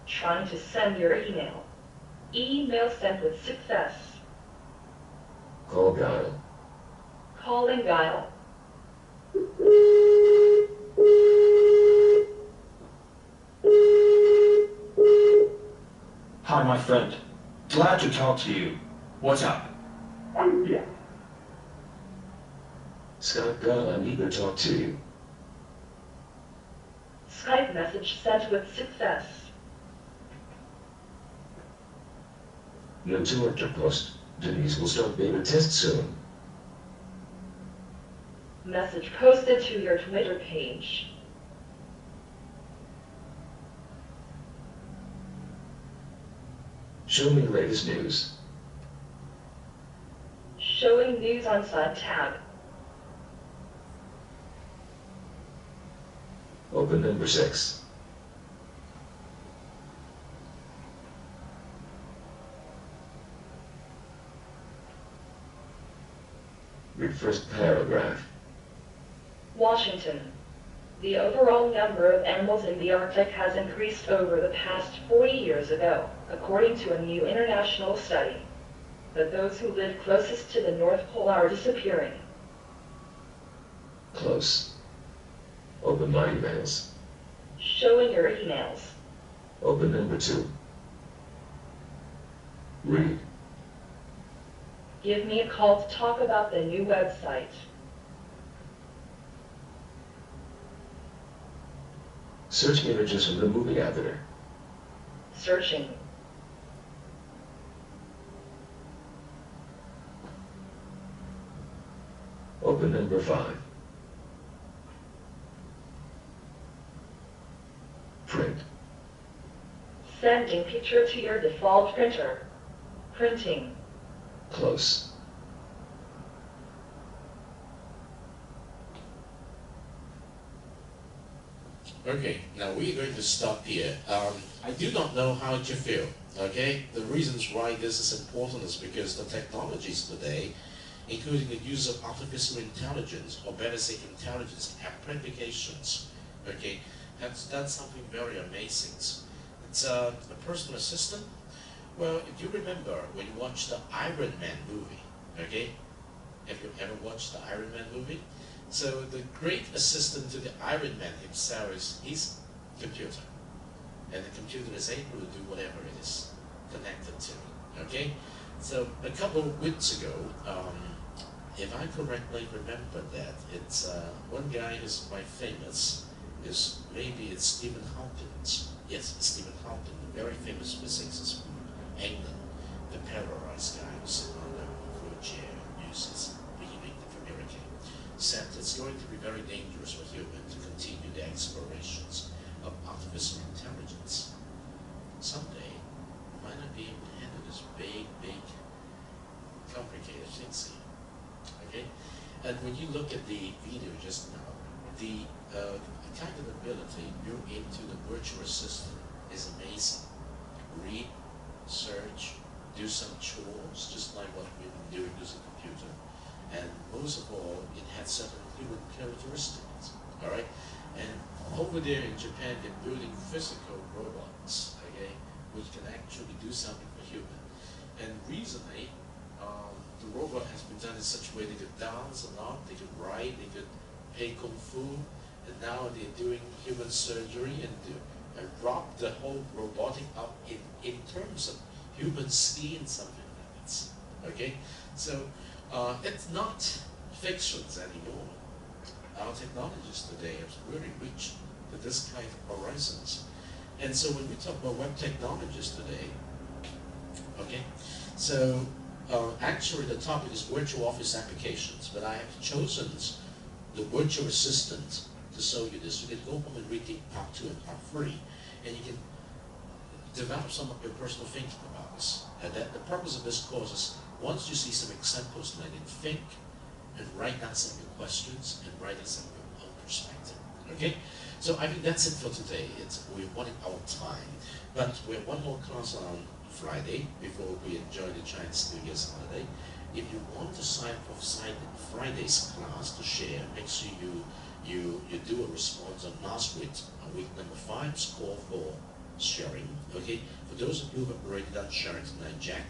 I: Trying to send your email. Email sent with success.
H: Call dial.
I: Calling dial.
J: Hi, my friend. Glad to talk to you. What's up?
H: Skype dial. I need to talk to you.
I: Skype message sent with success.
H: No to Twitter post. Denise will start beta test soon.
I: Message posted to your Twitter page.
H: Show me latest news.
I: Showing news on side tab.
H: Open number 6. Read first paragraph.
I: Washington. The overall number of animals in the Arctic has increased over the past 40 years ago, according to a new international study. But those who live closest to the North Pole are disappearing.
H: Close. Open my emails.
I: Showing your emails.
H: Open number 2. Read.
I: Give me a call to talk about the new website.
H: Search images from the movie editor.
I: Searching.
H: Open number 5. Print.
I: Sending picture to your default printer. Printing.
H: Close.
A: Okay, now we're going to stop here. I do not know how you feel, okay? The reasons why this is important is because the technologies today, including the use of artificial intelligence, or better say intelligence applications, okay, has done something very amazing. It's a personal assistant. Well, if you remember when you watched the Iron Man movie, okay? Have you ever watched the Iron Man movie? So the great assistant to the Iron Man himself is his computer. And the computer is able to do whatever it is connected to, okay? So a couple of weeks ago, if I correctly remember that, it's one guy who's quite famous, maybe it's Stephen Hawking. Yes, it's Stephen Hawking, the very famous physicist from England, the paralyzed guy who's sitting on a wheelchair and uses breathing to communicate, said it's going to be very dangerous for humans to continue the explorations of artificial intelligence. Someday, we might not be able to handle this big, complicated things here. Okay? And when you look at the video just now, the kind of ability built into the virtual assistant is amazing. Read, search, do some chores, just like what we've been doing using a computer. And most of all, it had certain human characteristics. All right? And over there in Japan, they're building physical robots, okay, which can actually do something for human. And recently, the robot has been done in such a way they could dance a lot, they could write, they could play kung fu, and now they're doing human surgery and wrap the whole robotic up in terms of human skin, something like that. Okay, so it's not fictions anymore. Our technologists today have really reached to this kind of horizons. And so when we talk about web technologies today, okay, so actually the topic is virtual office applications, but I have chosen the virtual assistant to show you this. You can go home and read the part 2 and part 3, and you can develop some of your personal thinking about this. And that the purpose of this course is, once you see some examples, let it think, and write down some of your questions, and write down some of your own perspective. Okay? So I think that's it for today. We're running out of time, but we have one more class on Friday before we enjoy the Chinese New Year's holiday. If you want to sign up for Friday's class to share, make sure you do a response on last week, on week number 5's call for sharing. Okay, for those of you who have already done sharing tonight, Jack,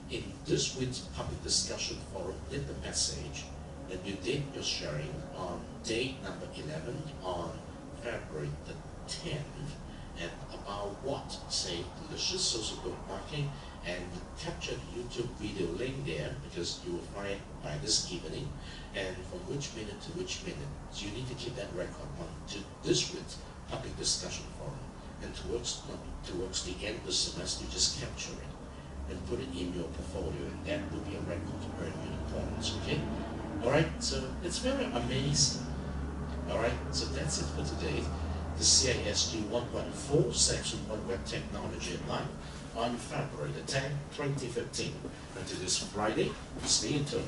A: in this week's public discussion forum, leave the message that you did your sharing on day number 11 on February the 10th, and about what, say, delicious social bookmarking, and capture the YouTube video link there, because you will find it by this evening, and from which minute to which minute. So you need to keep that record on to this week's public discussion forum, and towards the end of the semester, you just capture it and put it in your portfolio, and that will be a record to earn you points. Okay? All right. So it's very amazing. All right. So that's it for today. The CISG114 Section 1 Web Technology and Life on February the 10th, 2015. Until this Friday, stay in tune.